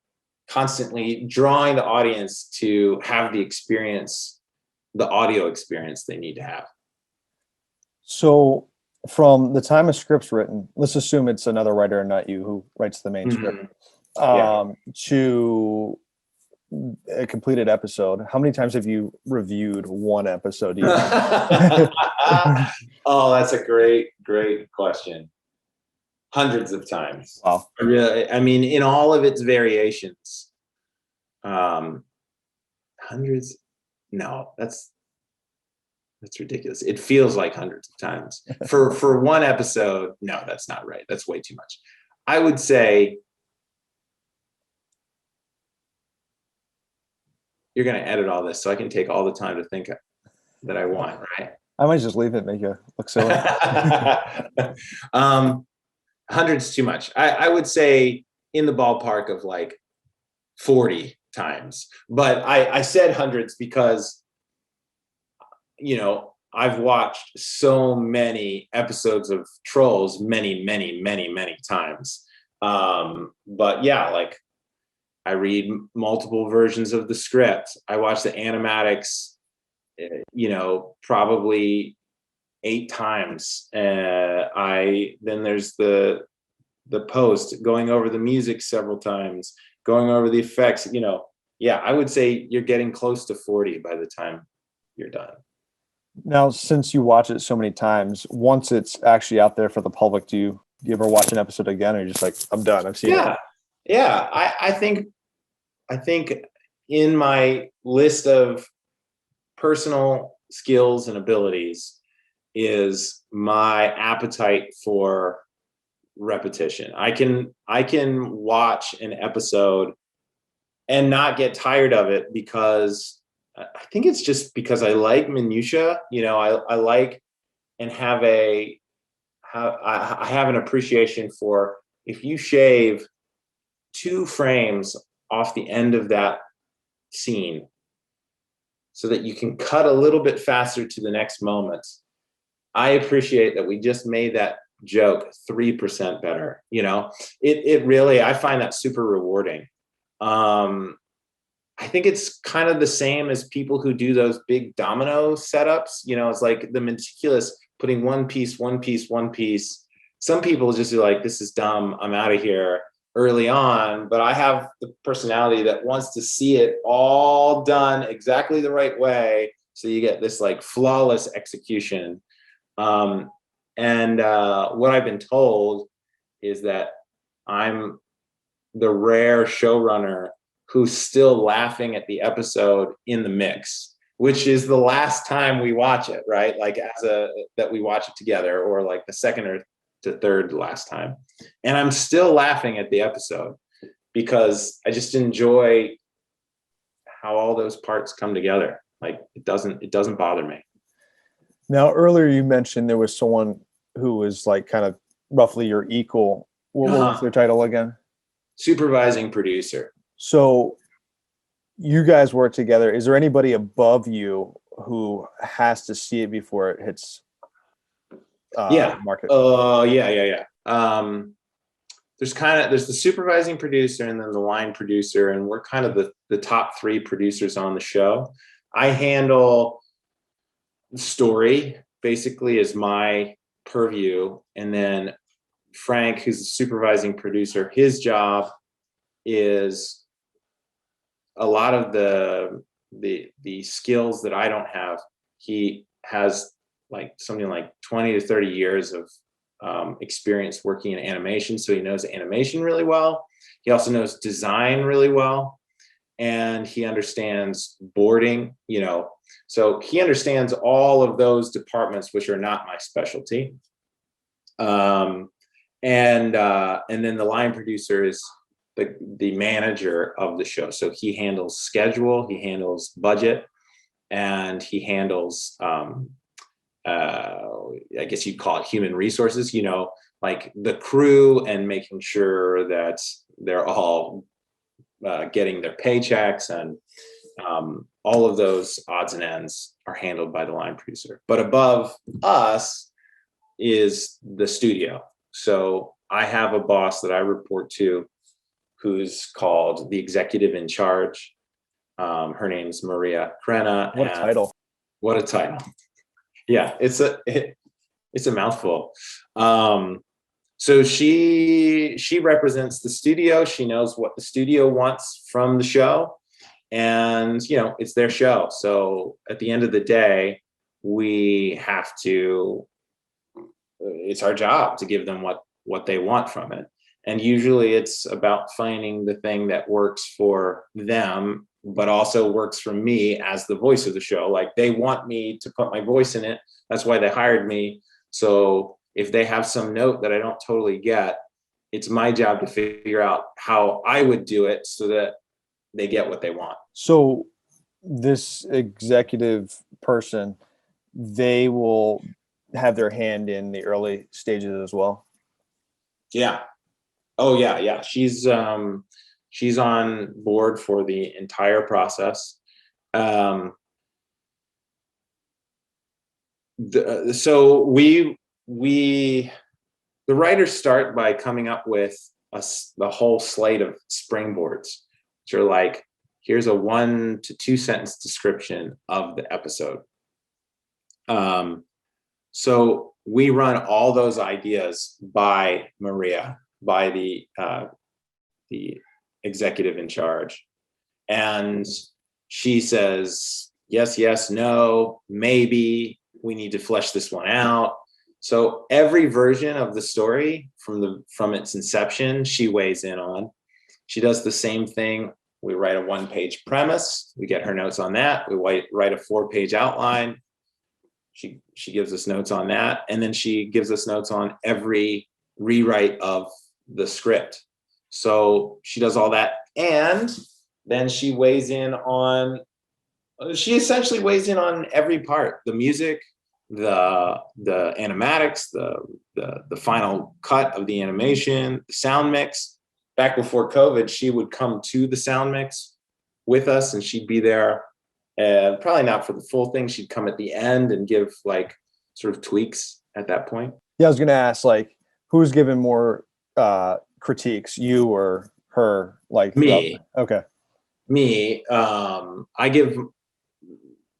C: constantly drawing the audience to have the experience, the audio experience they need to have.
B: So from the time a script's written, let's assume it's another writer and not you who writes the main script, to a completed episode, how many times have you reviewed one episode?
C: Oh, that's a great question. Hundreds of times.
B: Wow.
C: Really, I mean, in all of its variations. Hundreds? No, that's ridiculous. It feels like hundreds of times. For one episode, no, that's not right. That's way too much. I would say you're going to edit all this so I can take all the time to think that I want, right?
B: I might just leave it, make you look silly.
C: Hundreds too much. I would say in the ballpark of like 40 times. But I said hundreds because, I've watched so many episodes of Trolls many times. But yeah, like, I read multiple versions of the script. I watch the animatics, probably 8 times. Then there's the post, going over the music several times, going over the effects. Yeah, I would say you're getting close to 40 by the time you're done.
B: Now, since you watch it so many times, once it's actually out there for the public, do you ever watch an episode again, or you're just like, I'm done, I've seen it?
C: Yeah. I think in my list of personal skills and abilities is my appetite for repetition. I can watch an episode and not get tired of it, because I think it's just because I like minutia. I like and I have an appreciation for, if you shave 2 frames off the end of that scene so that you can cut a little bit faster to the next moment, I appreciate that we just made that joke 3% better. It really, I find that super rewarding. I think it's kind of the same as people who do those big domino setups. It's like the meticulous putting one piece. Some people just are like, this is dumb, I'm out of here early on. But I have the personality that wants to see it all done exactly the right way, so you get this like flawless execution. And what I've been told is that I'm the rare showrunner who's still laughing at the episode in the mix, which is the last time we watch it, right? Like that we watch it together, or like the second or to third last time. And I'm still laughing at the episode because I just enjoy how all those parts come together. Like, it doesn't bother me.
B: Now, earlier you mentioned there was someone who was like kind of roughly your equal. What was their title again?
C: Supervising producer.
B: So you guys work together. Is there anybody above you who has to see it before it hits market?
C: Yeah. There's the supervising producer and then the line producer, and we're kind of the top 3 producers on the show. I handle the story, basically, is my purview, and then Frank, who's the supervising producer, his job is a lot of the the skills that I don't have. He has like something like 20 to 30 years of experience working in animation. So he knows animation really well. He also knows design really well. And he understands boarding, so he understands all of those departments, which are not my specialty. And then the line producer is the manager of the show. So he handles schedule, he handles budget, and he handles, I guess you'd call it human resources, like the crew, and making sure that they're all getting their paychecks, and all of those odds and ends are handled by the line producer. But above us is the studio. So I have a boss that I report to who's called the executive in charge. Her name's Maria Crena.
B: What a title.
C: What a title. Yeah, it's a mouthful. So she represents the studio. She knows what the studio wants from the show, and it's their show. So at the end of the day, we have to. It's our job to give them what they want from it. And usually it's about finding the thing that works for them, but also works for me as the voice of the show. Like, they want me to put my voice in it. That's why they hired me. So if they have some note that I don't totally get, it's my job to figure out how I would do it so that they get what they want.
B: So this executive person, they will have their hand in the early stages as well.
C: Yeah. Oh yeah. Yeah. She's on board for the entire process. So the writers start by coming up with the whole slate of springboards, which are like, here's a 1 to 2 sentence description of the episode. So we run all those ideas by Maria, by the executive in charge. And she says, yes, no, maybe, we need to flesh this one out. So every version of the story from its inception, she weighs in on. She does the same thing. We write a 1-page premise. We get her notes on that. We write a 4-page outline. She gives us notes on that. And then she gives us notes on every rewrite of the script. So she does all that. And then she essentially weighs in on every part: the music, the animatics, the final cut of the animation, the sound mix. Back before COVID, she would come to the sound mix with us, and she'd be there. Probably not for the full thing. She'd come at the end and give like sort of tweaks at that point.
B: Yeah, I was going to ask, like, who's given more critiques, you or her? Like
C: me.
B: Okay.
C: Me. I give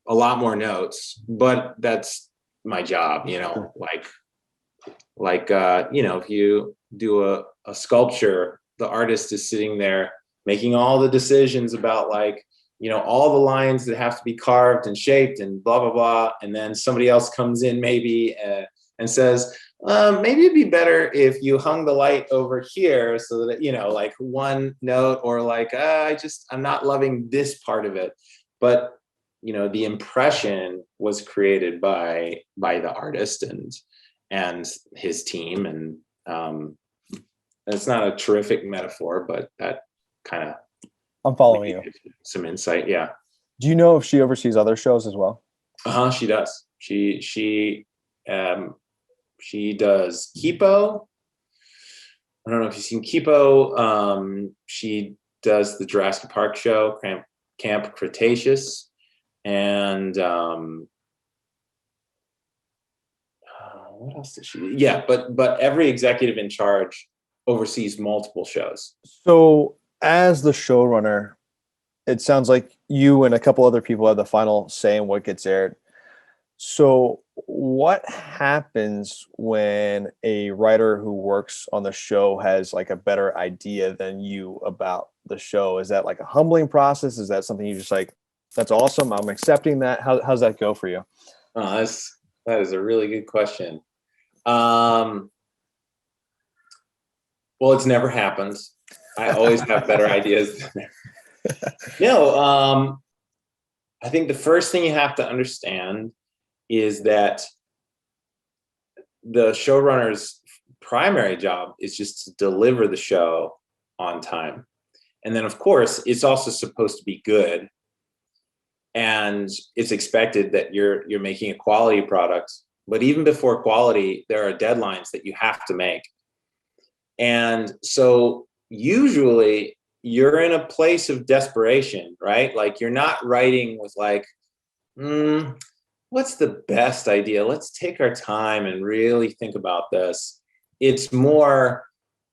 C: a lot more notes, but that's my job, like if you do a sculpture, the artist is sitting there making all the decisions about all the lines that have to be carved and shaped and blah, blah, blah. And then somebody else comes in maybe and says, maybe it'd be better if you hung the light over here so that, like one note, or like, I'm not loving this part of it. But, the impression was created by the artist and his team. And it's not a terrific metaphor, but that kind of,
B: I'm following you.
C: Some insight. Yeah.
B: Do you know if she oversees other shows as well?
C: She does. She does Kipo. I don't know if you've seen Kipo. She does the Jurassic Park show, Camp Cretaceous, and what else did she do? Yeah, but every executive in charge oversees multiple shows.
B: So as the showrunner, it sounds like you and a couple other people have the final say in what gets aired. So what happens when a writer who works on the show has like a better idea than you about the show? Is that like a humbling process? Is that something you just like That's awesome. I'm accepting that. How's that go for you?
C: That is a really good question. Well, it's never happened. I always have better ideas. No, I think the first thing you have to understand is that the showrunner's primary job is just to deliver the show on time. And then, of course, it's also supposed to be good. And it's expected that you're making a quality product. But even before quality, there are deadlines that you have to make. And so usually you're in a place of desperation, right? Like you're not writing with like, what's the best idea? Let's take our time and really think about this. It's more,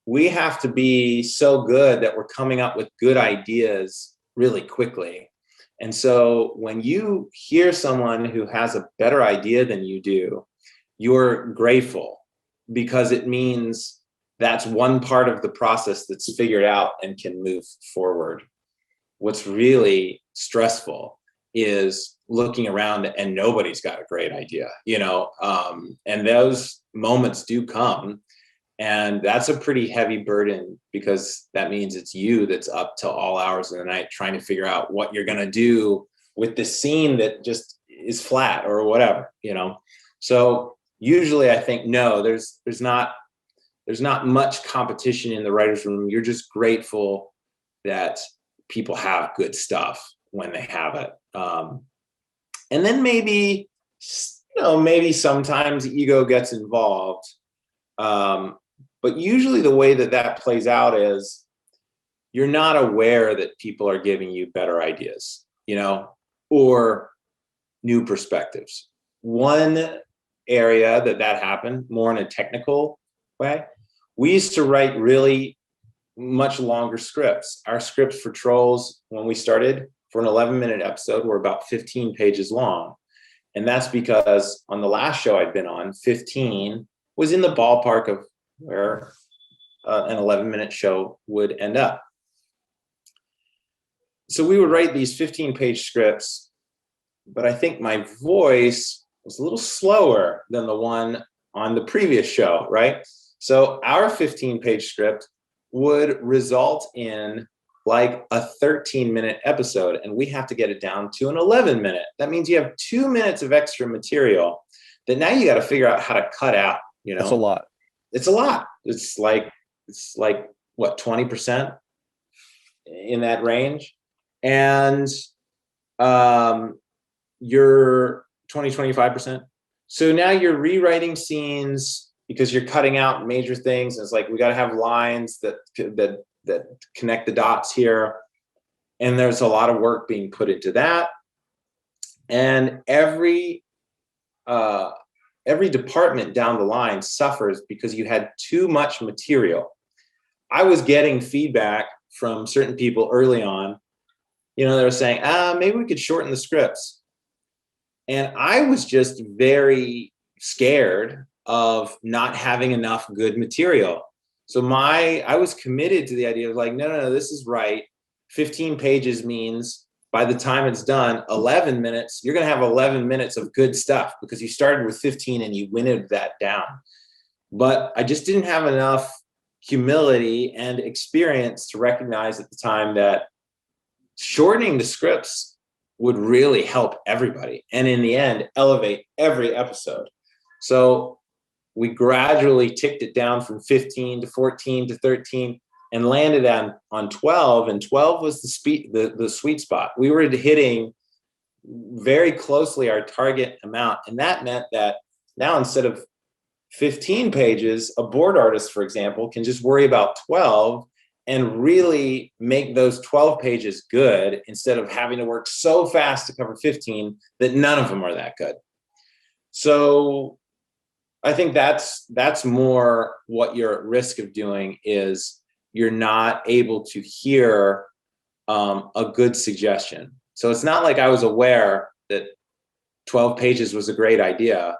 C: we have to be so good that we're coming up with good ideas really quickly. And so when you hear someone who has a better idea than you do, you're grateful because it means that's one part of the process that's figured out and can move forward. What's really stressful is looking around and nobody's got a great idea, and those moments do come. And that's a pretty heavy burden because that means it's you that's up till all hours of the night trying to figure out what you're going to do with this scene that just is flat or whatever, So usually I think, no, there's not much competition in the writer's room. You're just grateful that people have good stuff when they have it. And then maybe sometimes ego gets involved. But usually the way that plays out is you're not aware that people are giving you better ideas, or new perspectives. One area that happened more in a technical way, we used to write really much longer scripts. Our scripts for Trolls, when we started for an 11-minute episode, were about 15 pages long. And that's because on the last show I'd been on, 15 was in the ballpark of where an 11-minute show would end up. So we would write these 15-page scripts, but I think my voice was a little slower than the one on the previous show, right? So our 15-page script would result in like a 13-minute episode, and we have to get it down to an 11-minute. That means you have 2 minutes of extra material that now you got to figure out how to cut out.
B: That's a lot.
C: It's a lot. It's like what, 20% in that range, and you're 20-25%. So now you're rewriting scenes because you're cutting out major things. And it's like, we got to have lines that connect the dots here. And there's a lot of work being put into that. And every department down the line suffers because you had too much material. I was getting feedback from certain people early on, they were saying, maybe we could shorten the scripts. And I was just very scared of not having enough good material. So I was committed to the idea of like, no, this is right. 15 pages means by the time it's done, 11 minutes, you're going to have 11 minutes of good stuff because you started with 15 and you winnowed that down. But I just didn't have enough humility and experience to recognize at the time that shortening the scripts would really help everybody. And in the end, elevate every episode. So we gradually ticked it down from 15 to 14 to 13 and landed on 12. And 12 was the sweet spot. We were hitting very closely our target amount. And that meant that now instead of 15 pages, a board artist, for example, can just worry about 12 and really make those 12 pages good instead of having to work so fast to cover 15 that none of them are that good. So I think that's more what you're at risk of doing is you're not able to hear a good suggestion. So it's not like I was aware that 12 pages was a great idea,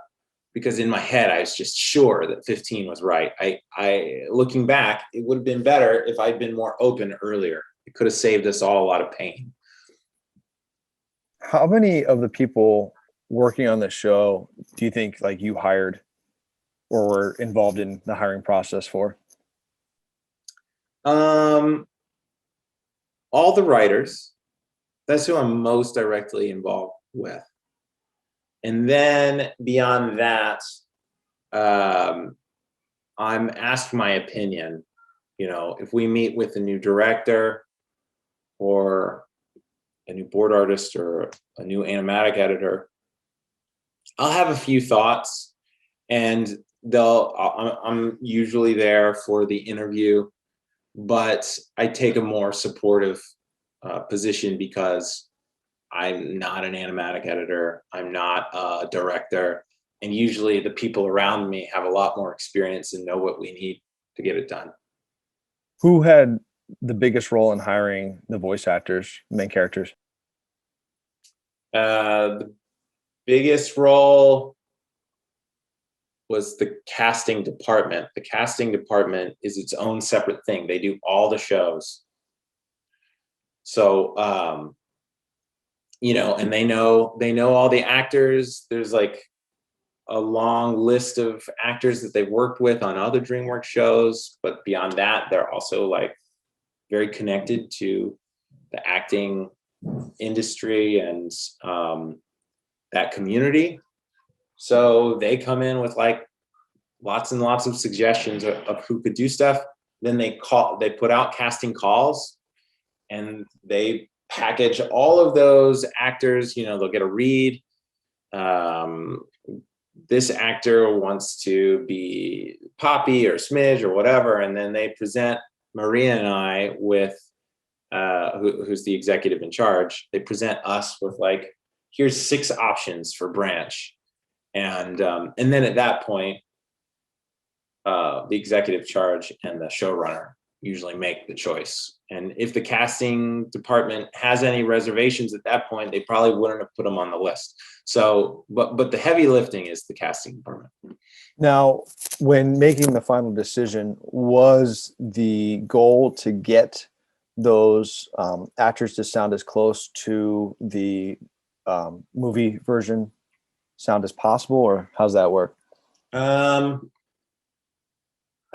C: because in my head, I was just sure that 15 was right. I looking back, it would have been better if I'd been more open earlier. It could have saved us all a lot of pain.
B: How many of the people working on the show do you think like you hired or were involved in the hiring process for?
C: Um, all the writers. That's who I'm most directly involved with. And then beyond that, um, I'm asked my opinion. You know, if we meet with a new director or a new board artist or a new animatic editor, I'll have a few thoughts, and I'm usually there for the interview, but I take a more supportive position because I'm not an animatic editor. I'm not a director. And usually the people around me have a lot more experience and know what we need to get it done.
B: Who had the biggest role in hiring the voice actors, main characters?
C: The biggest role was the casting department. The casting department is its own separate thing. They do all the shows. So, you know, and they know all the actors. There's like a long list of actors that they've worked with on other DreamWorks shows, but beyond that, they're also like very connected to the acting industry and that community. So they come in with like lots and lots of suggestions of who could do stuff. Then they put out casting calls, and they package all of those actors. You know, they'll get a read. This actor wants to be Poppy or Smidge or whatever, and then they present Maria and I with who's the executive in charge. They present us with like, here's 6 options for Branch, and then at that point, the executive charge and the showrunner usually make the choice. And if the casting department has any reservations at that point, they probably wouldn't have put them on the list. So, but the heavy lifting is the casting department.
B: Now, when making the final decision, was the goal to get those actors to sound as close to the movie version sound as possible, or how's that work?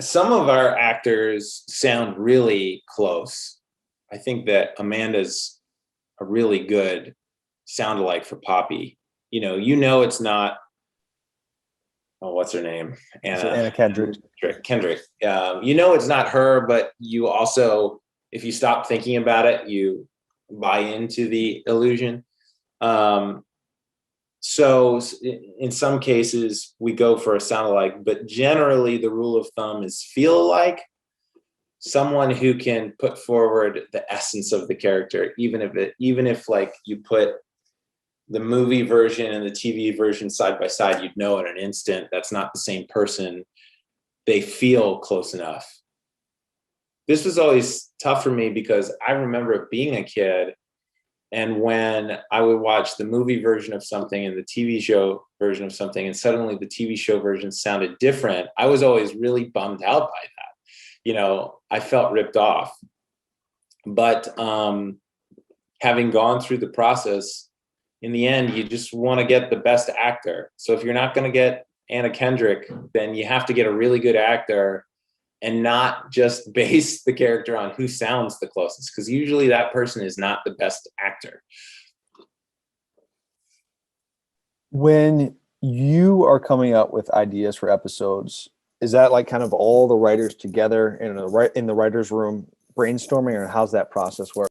C: Some of our actors sound really close. I think that Amanda's a really good sound alike for Poppy. You know it's not, oh, what's her name?
B: Anna Kendrick.
C: Kendrick. You know it's not her, but you also, if you stop thinking about it, you buy into the illusion. So in some cases we go for a sound alike, but generally the rule of thumb is feel alike. Someone who can put forward the essence of the character, even if like you put the movie version and the TV version side by side, you'd know in an instant that's not the same person. They feel close enough. This was always tough for me because I remember being a kid, and when I would watch the movie version of something and the TV show version of something, and suddenly the TV show version sounded different, I was always really bummed out by that. I felt ripped off. But having gone through the process, in the end, you just want to get the best actor. So if you're not going to get Anna Kendrick, then you have to get a really good actor and not just base the character on who sounds the closest, because usually that person is not the best actor.
B: When you are coming up with ideas for episodes, is that like kind of all the writers together in the writers' room brainstorming, or how's that process work?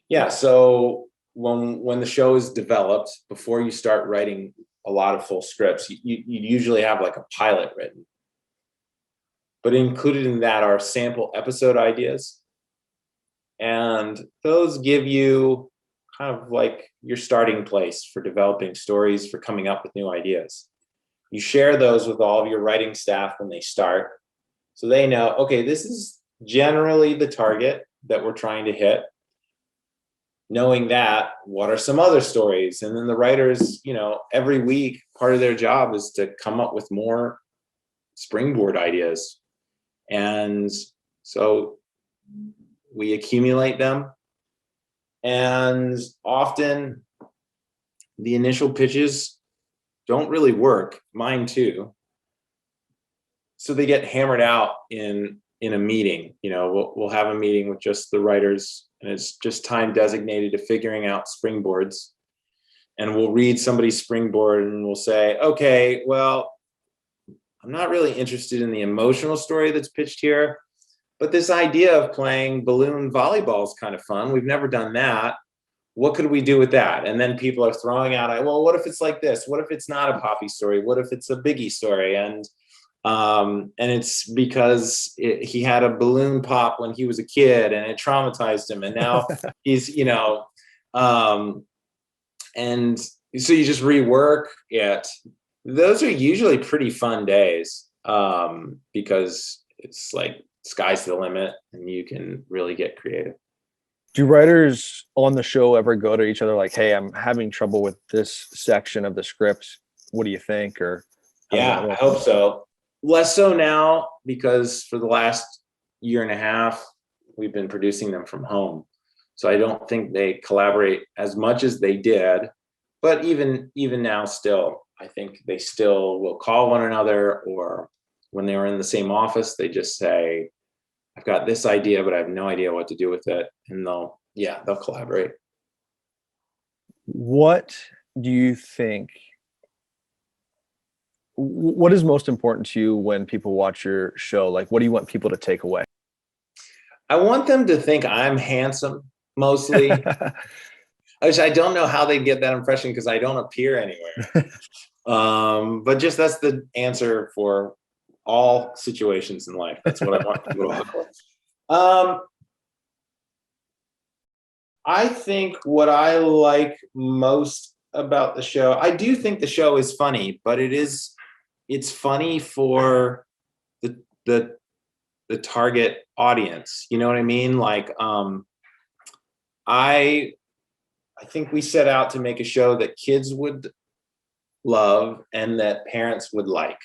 C: Yeah, so when the show is developed, before you start writing a lot of full scripts, you usually have like a pilot written. But included in that are sample episode ideas. And those give you kind of like your starting place for developing stories, for coming up with new ideas. You share those with all of your writing staff when they start, so they know, okay, this is generally the target that we're trying to hit. Knowing that, what are some other stories? And then the writers, every week, part of their job is to come up with more springboard ideas. And so we accumulate them. And often the initial pitches don't really work, mine too. So they get hammered out in a meeting. We'll have a meeting with just the writers, and it's just time designated to figuring out springboards. And we'll read somebody's springboard and we'll say, okay, well, I'm not really interested in the emotional story that's pitched here, but this idea of playing balloon volleyball is kind of fun. We've never done that. What could we do with that? And then people are throwing out, well, what if it's like this? What if it's not a Poppy story? What if it's a Biggie story? And it's because he had a balloon pop when he was a kid and it traumatized him. And now he's, and so you just rework it. Those are usually pretty fun days, because it's like sky's the limit and you can really get creative.
B: Do writers on the show ever go to each other like, hey, I'm having trouble with this section of the script. What do you think? Or
C: yeah, I hope so. Less so now, because for the last year and a half, we've been producing them from home. So I don't think they collaborate as much as they did. But even now still, I think they still will call one another, or when they were in the same office, they just say, I've got this idea, but I have no idea what to do with it. And they'll collaborate.
B: What do you think? What is most important to you when people watch your show? Like, what do you want people to take away?
C: I want them to think I'm handsome, mostly. Which I don't know how they get that impression because I don't appear anywhere. But just that's the answer for all situations in life. That's what I want people to look for. I think what I like most about the show, I do think the show is funny, but it's funny for the target audience. You know what I mean? Like, I think we set out to make a show that kids would love and that parents would like.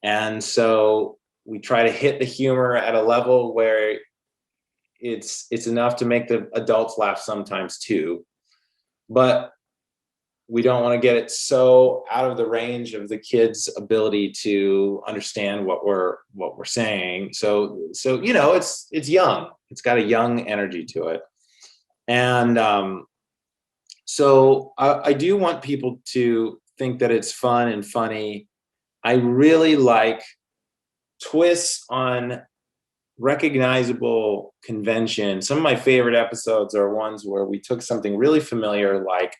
C: And so we try to hit the humor at a level where it's enough to make the adults laugh sometimes too. But we don't want to get it so out of the range of the kids' ability to understand what we're saying. So it's young. It's got a young energy to it. And so I do want people to think that it's fun and funny. I really like twists on recognizable convention. Some of my favorite episodes are ones where we took something really familiar, like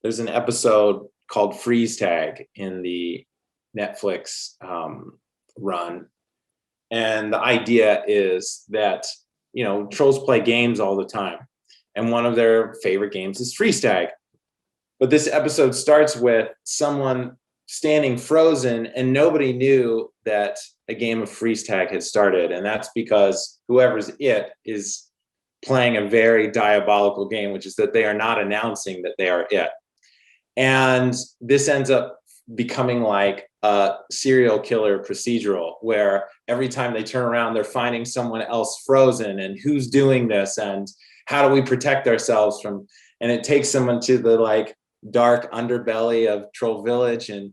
C: there's an episode called Freeze Tag in the Netflix run. And the idea is that, trolls play games all the time. And one of their favorite games is freeze tag. But this episode starts with someone standing frozen and nobody knew that a game of freeze tag had started. And that's because whoever's it is playing a very diabolical game, which is that they are not announcing that they are it. And this ends up becoming like a serial killer procedural where every time they turn around, they're finding someone else frozen and who's doing this and how do we protect ourselves from, and it takes someone to the like dark underbelly of Troll Village. And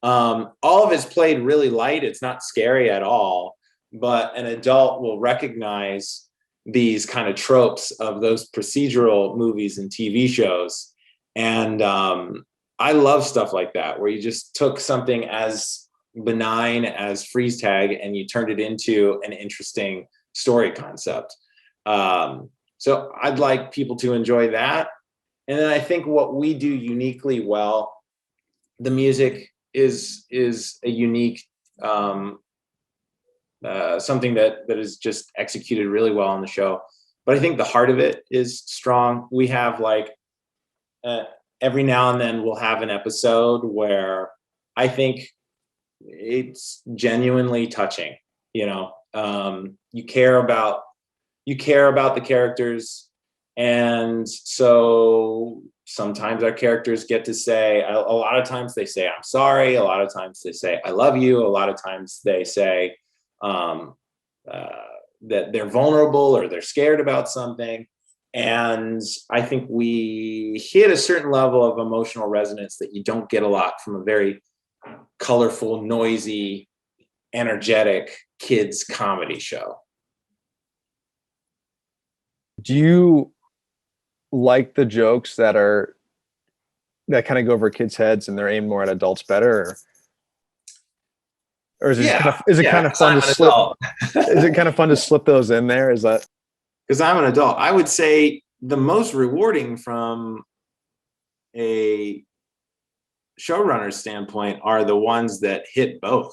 C: all of it's played really light. It's not scary at all, but an adult will recognize these kind of tropes of those procedural movies and TV shows. And I love stuff like that, where you just took something as benign as freeze tag and you turned it into an interesting story concept. So I'd like people to enjoy that. And then I think what we do uniquely well, the music is a unique, something that is just executed really well on the show. But I think the heart of it is strong. We have like, every now and then we'll have an episode where I think it's genuinely touching. You care about the characters. And so sometimes our characters get to say, a lot of times they say, I'm sorry. A lot of times they say, I love you. A lot of times they say that they're vulnerable or they're scared about something. And I think we hit a certain level of emotional resonance that you don't get a lot from a very colorful, noisy, energetic kids comedy show.
B: Do you like the jokes that kind of go over kids' heads and they're aimed more at adults better? Or is it kind of fun to slip? Is it kind of fun to slip those in there? Is that
C: because I'm an adult? I would say the most rewarding from a showrunner standpoint are the ones that hit both.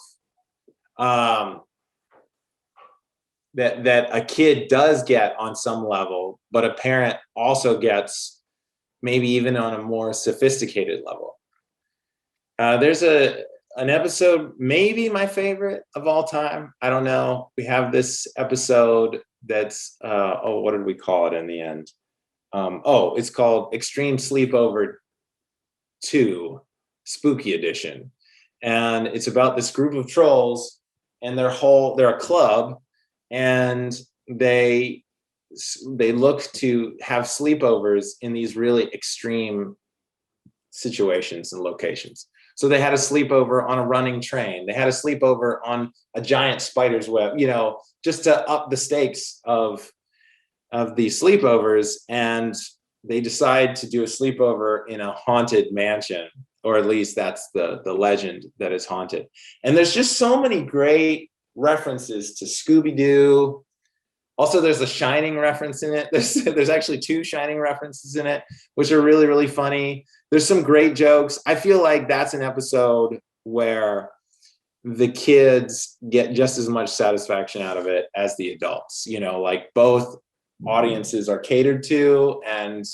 C: That a kid does get on some level, but a parent also gets maybe even on a more sophisticated level. There's an episode, maybe my favorite of all time. I don't know. We have this episode that's, what did we call it in the end? It's called Extreme Sleepover 2, Spooky Edition. And it's about this group of trolls and they're a club, and they look to have sleepovers in these really extreme situations and locations. So they had a sleepover on a running train. They had a sleepover on a giant spider's web, just to up the stakes of these sleepovers. And they decide to do a sleepover in a haunted mansion, or at least that's the legend that is haunted. And there's just so many great references to Scooby-Doo. Also, there's a Shining reference in it. There's actually 2 Shining references in it, which are really, really funny. There's some great jokes. I feel like that's an episode where the kids get just as much satisfaction out of it as the adults. Like both audiences are catered to, and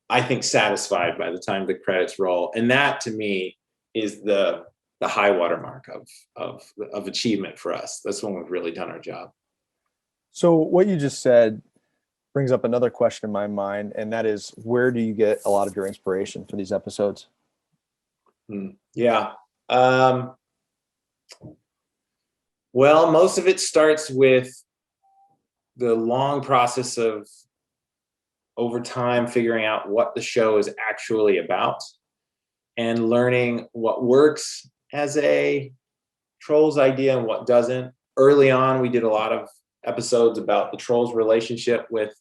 C: I think satisfied by the time the credits roll. And that to me is the high watermark of achievement for us. That's when we've really done our job.
B: So what you just said brings up another question in my mind, and that is, where do you get a lot of your inspiration for these episodes?
C: Yeah. Well, most of it starts with the long process of over time figuring out what the show is actually about and learning what works as a Trolls idea and what doesn't. Early on, we did a lot of episodes about the Trolls' relationship with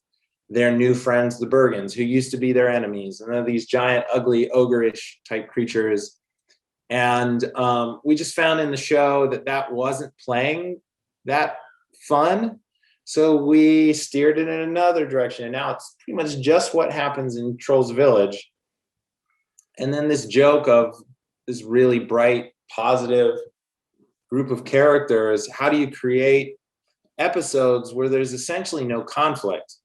C: their new friends, the Bergens, who used to be their enemies. And they're these giant, ugly, ogre-ish type creatures. And we just found in the show that wasn't playing that fun. So we steered it in another direction. And now it's pretty much just what happens in Trolls Village. And then this joke of this really bright, positive group of characters. How do you create episodes where there's essentially no conflict?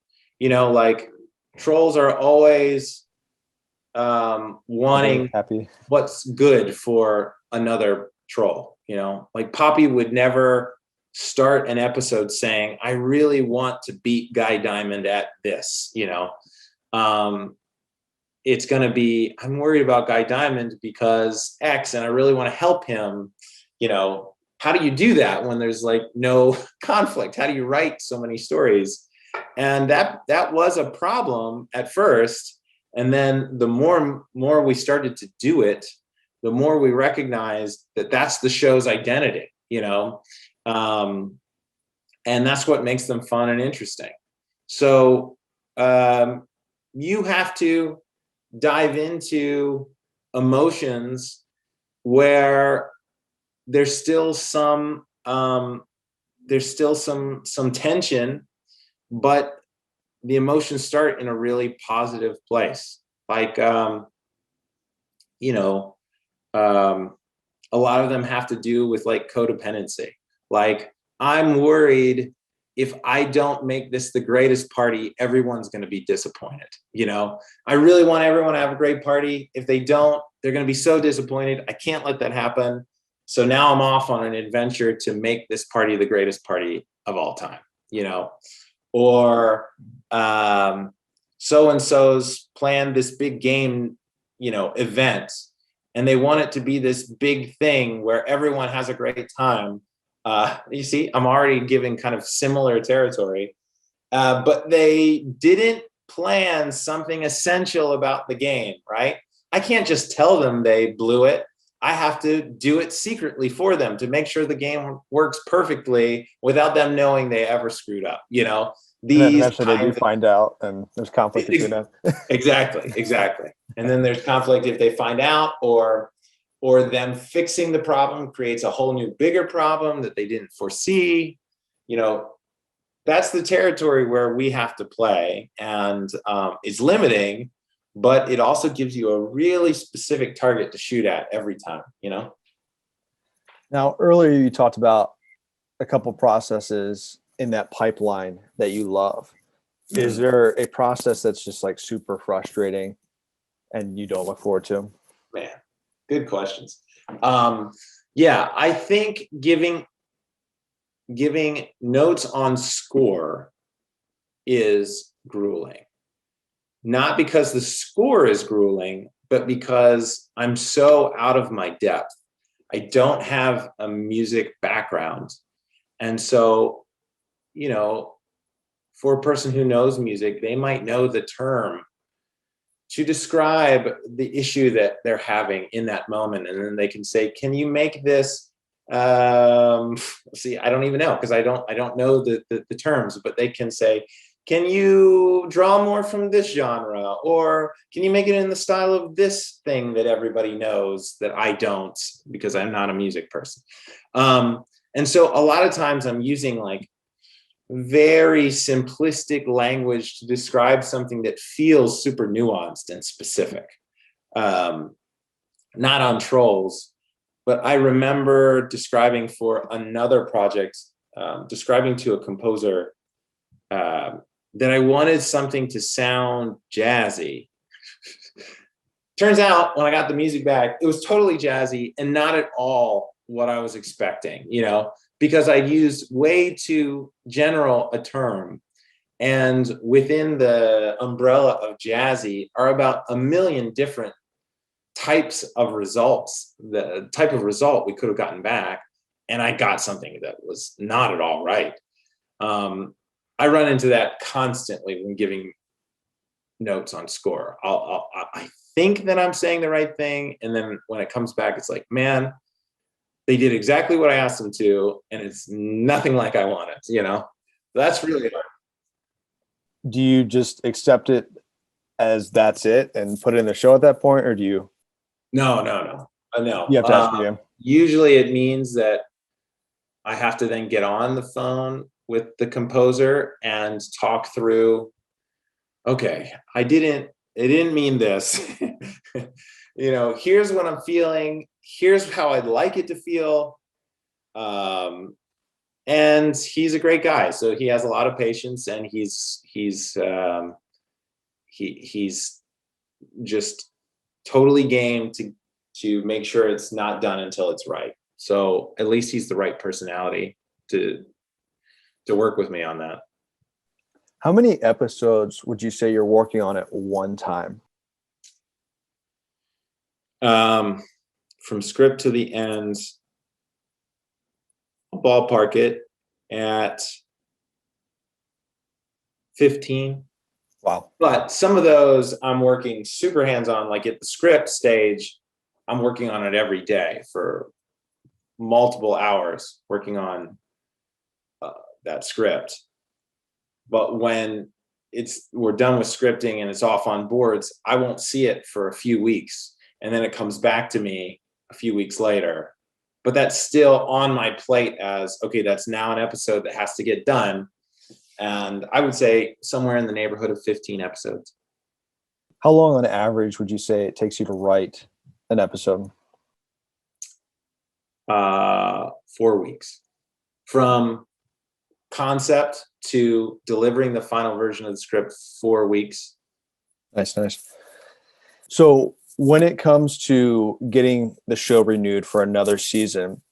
C: Like trolls are always wanting
B: happy
C: what's good for another troll. Like Poppy would never start an episode saying, I really want to beat Guy Diamond at this. It's going to be, I'm worried about Guy Diamond because X, and I really want to help him. How do you do that when there's like no conflict? How do you write so many stories? And that was a problem at first. And then the more we started to do it, the more we recognized that that's the show's identity, and that's what makes them fun and interesting. So you have to dive into emotions where there's still some tension, but the emotions start in a really positive place. Like, a lot of them have to do with like codependency. Like, I'm worried if I don't make this the greatest party, everyone's going to be disappointed. I really want everyone to have a great party. If they don't, they're going to be so disappointed. I can't let that happen. So now I'm off on an adventure to make this party the greatest party of all time, or so-and-so's planned this big game, event, and they want it to be this big thing where everyone has a great time. You see, I'm already giving kind of similar territory, but they didn't plan something essential about the game, right? I can't just tell them they blew it. I have to do it secretly for them to make sure the game works perfectly without them knowing they ever screwed up. You know,
B: And then
C: these
B: eventually they do find out, and there's conflict between them.
C: exactly. And then there's conflict if they find out, or them fixing the problem creates a whole new bigger problem that they didn't foresee. You know, that's the territory where we have to play, and it's limiting, but it also gives you a really specific target to shoot at every time, you know?
B: Now, earlier you talked about a couple processes in that pipeline that you love. Is there a process that's just like super frustrating and you don't look forward to?
C: Man, good questions. Yeah, I think giving notes on score is grueling. Not because the score is grueling, but because I'm so out of my depth. I don't have a music background. And so, you know, for a person who knows music, they might know the term to describe the issue that they're having in that moment. And then they can say, can you make this, see, I don't even know, because I don't know the terms, but they can say, can you draw more from this genre? Or can you make it in the style of this thing that everybody knows that I don't, because I'm not a music person. And so a lot of times I'm using like very simplistic language to describe something that feels super nuanced and specific. Not on Trolls, but I remember describing for another project, describing to a composer that I wanted something to sound jazzy. Turns out when I got the music back, it was totally jazzy and not at all what I was expecting, you know, because I used way too general a term. And within the umbrella of jazzy are about a million different types of results, the type of result we could have gotten back. And I got something that was not at all right. I run into that constantly when giving notes on score. I think that I'm saying the right thing, and then when it comes back, it's like, man, they did exactly what I asked them to, and it's nothing like I wanted. You know, that's really hard.
B: Do you just accept it as that's it and put it in the show at that point, or do you?
C: No.
B: You have to ask again.
C: Usually, it means that I have to then get on the phone with the composer and talk through, okay, I didn't mean this. You know, here's what I'm feeling, here's how I'd like it to feel. And he's a great guy, so he has a lot of patience, and he's just totally game to make sure it's not done until it's right. So at least he's the right personality to work with me on that.
B: How many episodes would you say you're working on at one time?
C: From script to the end, I'll ballpark it at 15.
B: Wow.
C: But some of those I'm working super hands-on, like at the script stage, I'm working on it every day for multiple hours working on that script. But when we're done with scripting and it's off on boards, I won't see it for a few weeks. And then it comes back to me a few weeks later. But that's still on my plate as, okay, that's now an episode that has to get done. And I would say somewhere in the neighborhood of 15 episodes.
B: How long on average would you say it takes you to write an episode?
C: 4 weeks. From concept to delivering the final version of the script, 4 weeks.
B: Nice. So when it comes to getting the show renewed for another season,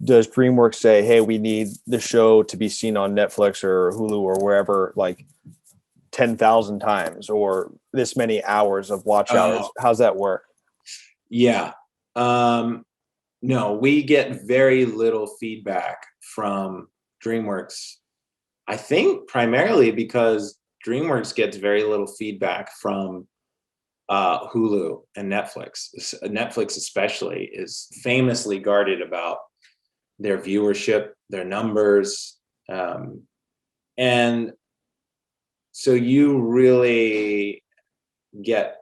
B: does DreamWorks say, hey, we need the show to be seen on Netflix or Hulu or wherever, like 10,000 times or this many hours of watch hours? How's that work?
C: Yeah. No, we get very little feedback from DreamWorks. I think primarily because DreamWorks gets very little feedback from Hulu and Netflix. Netflix especially is famously guarded about their viewership, their numbers, and so you really get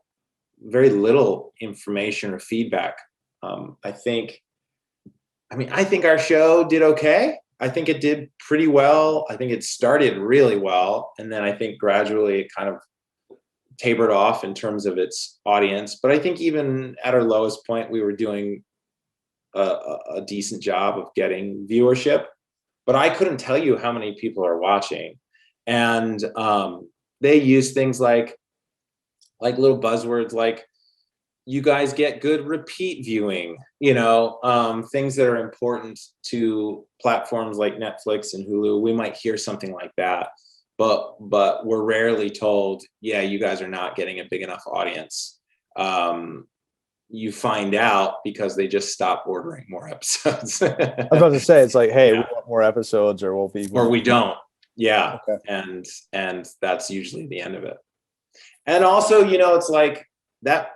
C: very little information or feedback. I think our show did okay. I think it did pretty well. I think it started really well, and then I think gradually it kind of tapered off in terms of its audience. But I think even at our lowest point, we were doing a decent job of getting viewership. But I couldn't tell you how many people are watching, and they use things like little buzzwords like, you guys get good repeat viewing, things that are important to platforms like Netflix and Hulu. We might hear something like that, but we're rarely told, yeah, you guys are not getting a big enough audience. You find out because they just stop ordering more episodes.
B: I was about to say, it's like, hey,
C: Yeah.
B: we want more episodes, or we'll be,
C: Or we don't. Yeah.
B: Okay.
C: And that's usually the end of it. And also, it's like that,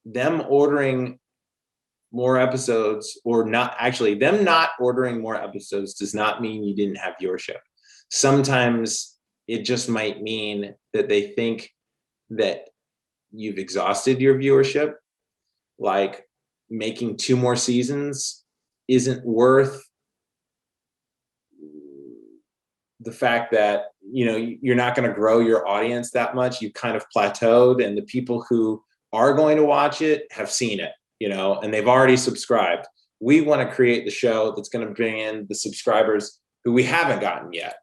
C: them ordering more episodes, or not, actually them not ordering more episodes does not mean you didn't have viewership. Sometimes it just might mean that they think that you've exhausted your viewership, like making 2 more seasons isn't worth the fact that you're not going to grow your audience that much. You've kind of plateaued, and the people who are going to watch it have seen it, and they've already subscribed. We want to create the show that's going to bring in the subscribers who we haven't gotten yet,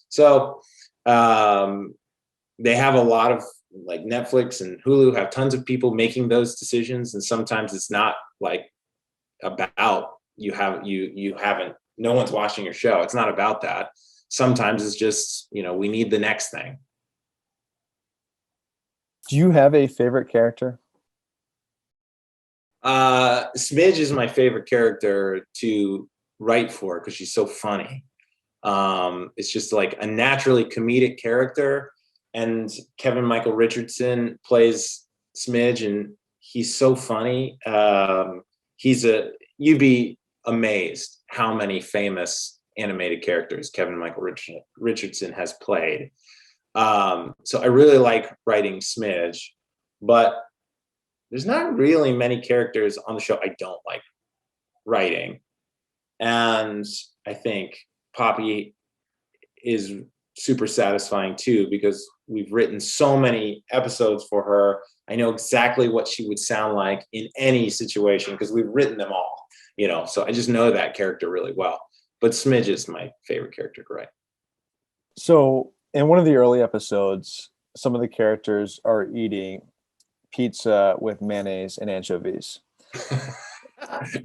C: so they have a lot of, like, Netflix and Hulu have tons of people making those decisions, and sometimes it's not like about you haven't, no one's watching your show. It's not about that. Sometimes it's just, we need the next thing.
B: Do you have a favorite character?
C: Smidge is my favorite character to write for because she's so funny. It's just like a naturally comedic character, and Kevin Michael Richardson plays Smidge, and he's so funny. You'd be amazed how many famous animated characters Kevin Michael Richardson has played. So I really like writing Smidge, but there's not really many characters on the show I don't like writing. And I think Poppy is super satisfying too, because we've written so many episodes for her. I know exactly what she would sound like in any situation because we've written them all, so I just know that character really well. But Smidge is my favorite character to write.
B: So in one of the early episodes, some of the characters are eating pizza with mayonnaise and anchovies.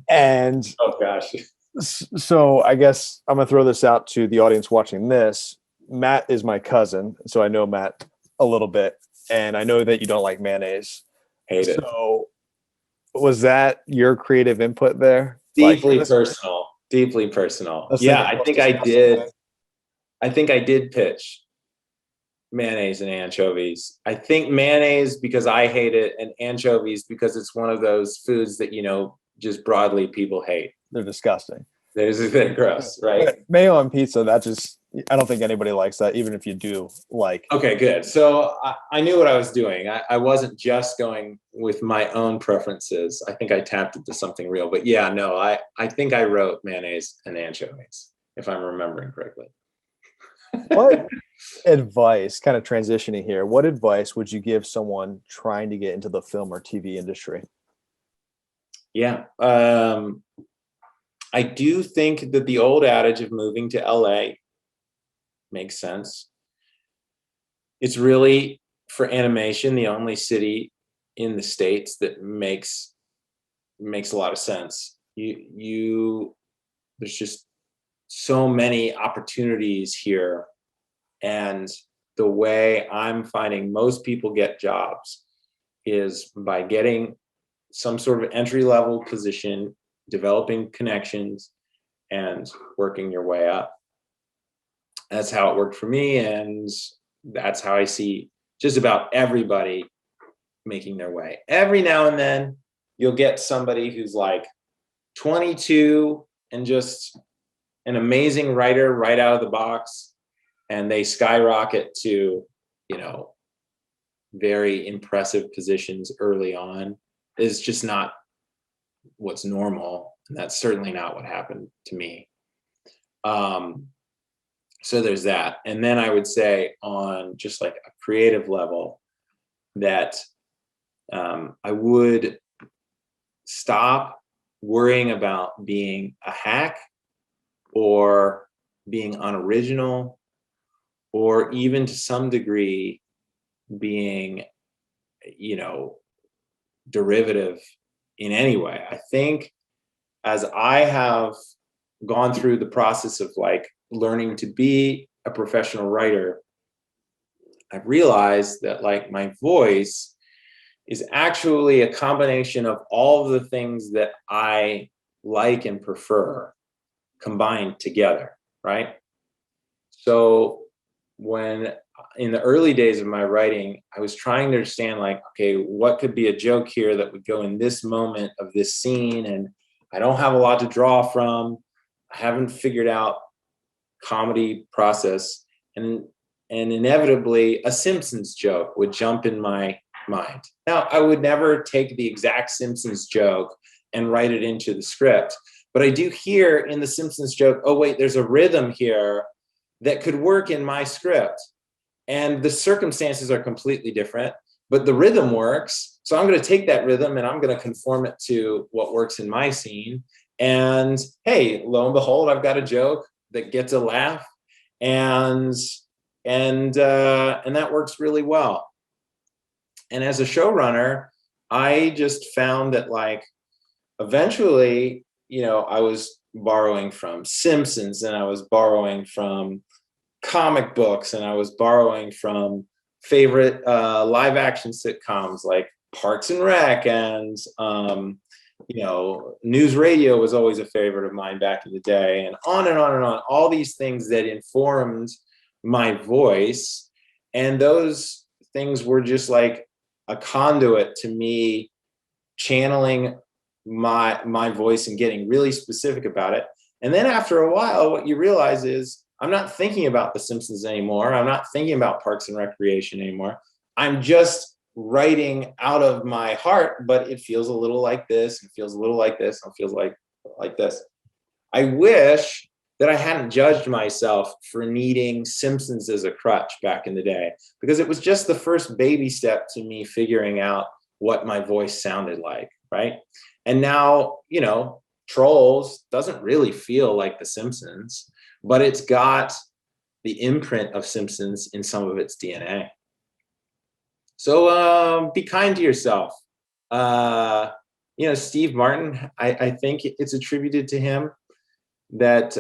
B: And
C: oh gosh.
B: So I guess I'm gonna throw this out to the audience watching this. Matt is my cousin, so I know Matt a little bit, and I know that you don't like mayonnaise.
C: Hate it.
B: So was that your creative input there?
C: Deeply personal. Yeah, I think I did. I think I did pitch mayonnaise and anchovies. I think mayonnaise because I hate it, and anchovies because it's one of those foods that, just broadly people hate.
B: They're disgusting.
C: They're gross, right?
B: Mayo on pizza, I don't think anybody likes that, even if you do like.
C: Okay, good. So I knew what I was doing. I wasn't just going with my own preferences. I think I tapped into something real. But yeah, no, I think I wrote mayonnaise and anchovies, if I'm remembering correctly.
B: What advice, kind of transitioning here, what advice would you give someone trying to get into the film or TV industry?
C: Yeah. I do think that the old adage of moving to LA makes sense. It's really, for animation, the only city in the States that makes a lot of sense. There's just so many opportunities here. And the way I'm finding most people get jobs is by getting some sort of entry-level position, developing connections, and working your way up. That's how it worked for me, and that's how I see just about everybody making their way. Every now and then you'll get somebody who's like 22 and just an amazing writer right out of the box, and they skyrocket to, you know, very impressive positions early on. Is just not what's normal, and that's certainly not what happened to me. So there's that. And then I would say on just like a creative level that I would stop worrying about being a hack or being unoriginal, or even to some degree being, you know, derivative in any way. I think as I have gone through the process of like learning to be a professional writer, I've realized that like my voice is actually a combination of all of the things that I like and prefer combined together, right? So when in the early days of my writing, I was trying to understand like, okay, what could be a joke here that would go in this moment of this scene? And I don't have a lot to draw from. I haven't figured out comedy process. And inevitably a Simpsons joke would jump in my mind. Now, I would never take the exact Simpsons joke and write it into the script, but I do hear in the Simpsons joke, oh wait, there's a rhythm here that could work in my script. And the circumstances are completely different, but the rhythm works. So I'm going to take that rhythm and I'm going to conform it to what works in my scene. And hey, lo and behold, I've got a joke that gets a laugh, and that works really well. And as a showrunner, I just found that like eventually, you know, I was borrowing from Simpsons, and I was borrowing from comic books, and I was borrowing from favorite live action sitcoms like Parks and Rec, and you know, news radio was always a favorite of mine back in the day, and on and on and on. All these things that informed my voice, and those things were just like a conduit to me channeling my voice and getting really specific about it. And then after a while, what you realize is I'm not thinking about The Simpsons anymore. I'm not thinking about Parks and Recreation anymore. I'm just writing out of my heart, but it feels a little like this, and feels a little like this, and feels like this. I wish that I hadn't judged myself for needing Simpsons as a crutch back in the day, because it was just the first baby step to me figuring out what my voice sounded like, right? And now, you know, Trolls doesn't really feel like The Simpsons, but it's got the imprint of Simpsons in some of its DNA. So be kind to yourself. You know, Steve Martin, I think it's attributed to him that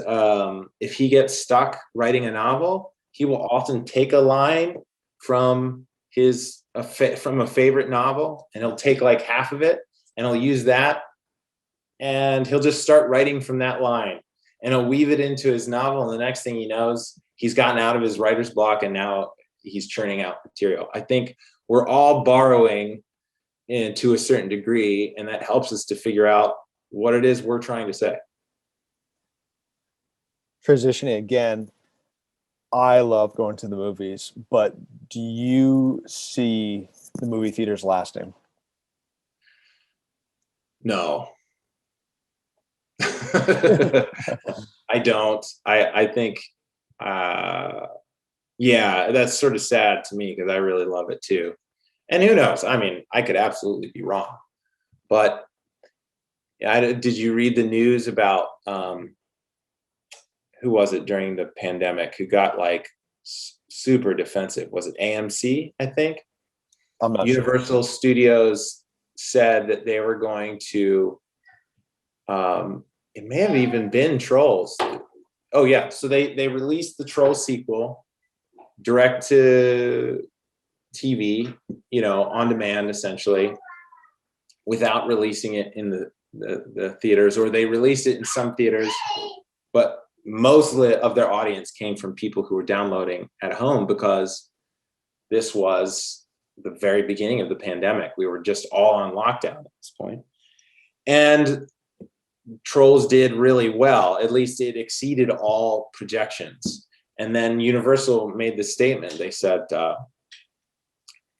C: if he gets stuck writing a novel, he will often take a line from from a favorite novel, and he'll take like half of it, and he'll use that, and he'll just start writing from that line, and he'll weave it into his novel, and the next thing he knows, he's gotten out of his writer's block, and now he's churning out material. I think we're all borrowing to a certain degree, and that helps us to figure out what it is we're trying to say.
B: Transitioning again, I love going to the movies, but do you see the movie theaters lasting?
C: No. I don't. I think, yeah, that's sort of sad to me, because I really love it too. And who knows? I mean, I could absolutely be wrong. But did you read the news about who was it during the pandemic who got like super defensive? Was it AMC, I think?
B: I'm not
C: Universal
B: sure.
C: Studios said that they were going to, it may have even been Trolls. Oh yeah, so they released the Troll sequel direct to TV, you know, on demand essentially, without releasing it in the theaters, or they released it in some theaters, but mostly of their audience came from people who were downloading at home, because this was the very beginning of the pandemic. We were just all on lockdown at this point. And Trolls did really well. At least it exceeded all projections. And then Universal made the statement. They said,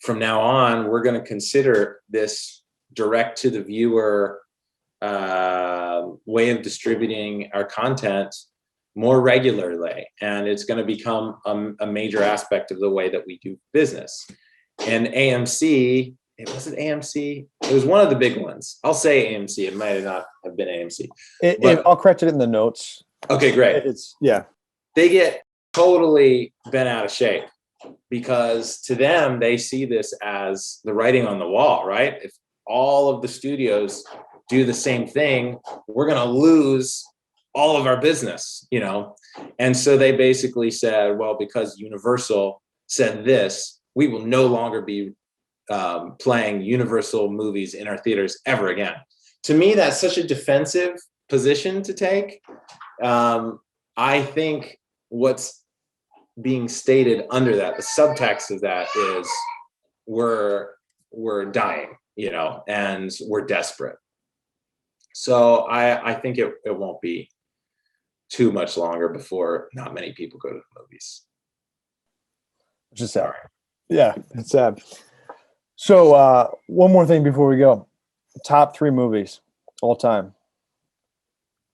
C: from now on, we're going to consider this direct to the viewer way of distributing our content more regularly. And it's going to become a major aspect of the way that we do business. And AMC, it wasn't AMC. It was one of the big ones. I'll say AMC. It might not have been AMC.
B: I'll correct it in the notes.
C: Okay, great. They get totally bent out of shape because to them, they see this as the writing on the wall, right? If all of the studios do the same thing, we're going to lose all of our business, you know? And so they basically said, well, because Universal said this, we will no longer be playing Universal movies in our theaters ever again. To me, that's such a defensive position to take. I think what's being stated under that, the subtext of that is we're dying, you know, and we're desperate. So I think it won't be too much longer before not many people go to the movies.
B: Which is sad. Yeah, it's sad. So one more thing before we go. Top 3 movies all time.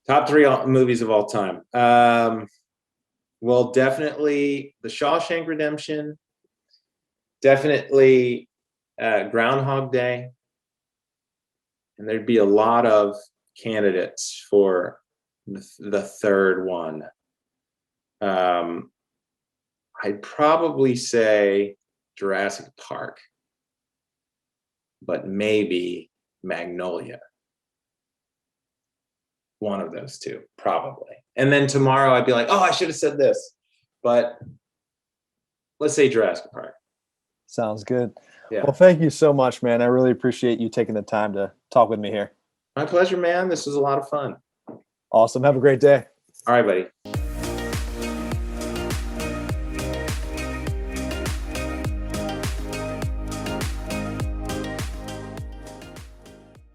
C: Top 3 movies of all time. Well, definitely The Shawshank Redemption. Definitely Groundhog Day. And there'd be a lot of candidates for the third one. I'd probably say Jurassic Park, but maybe Magnolia. One of those two, probably. And then tomorrow I'd be like, oh, I should have said this. But let's say Jurassic Park.
B: Sounds good.
C: Yeah.
B: Well, thank you so much, man. I really appreciate you taking the time to talk with me here.
C: My pleasure, man. This was a lot of fun.
B: Awesome. Have a great day.
C: All right, buddy.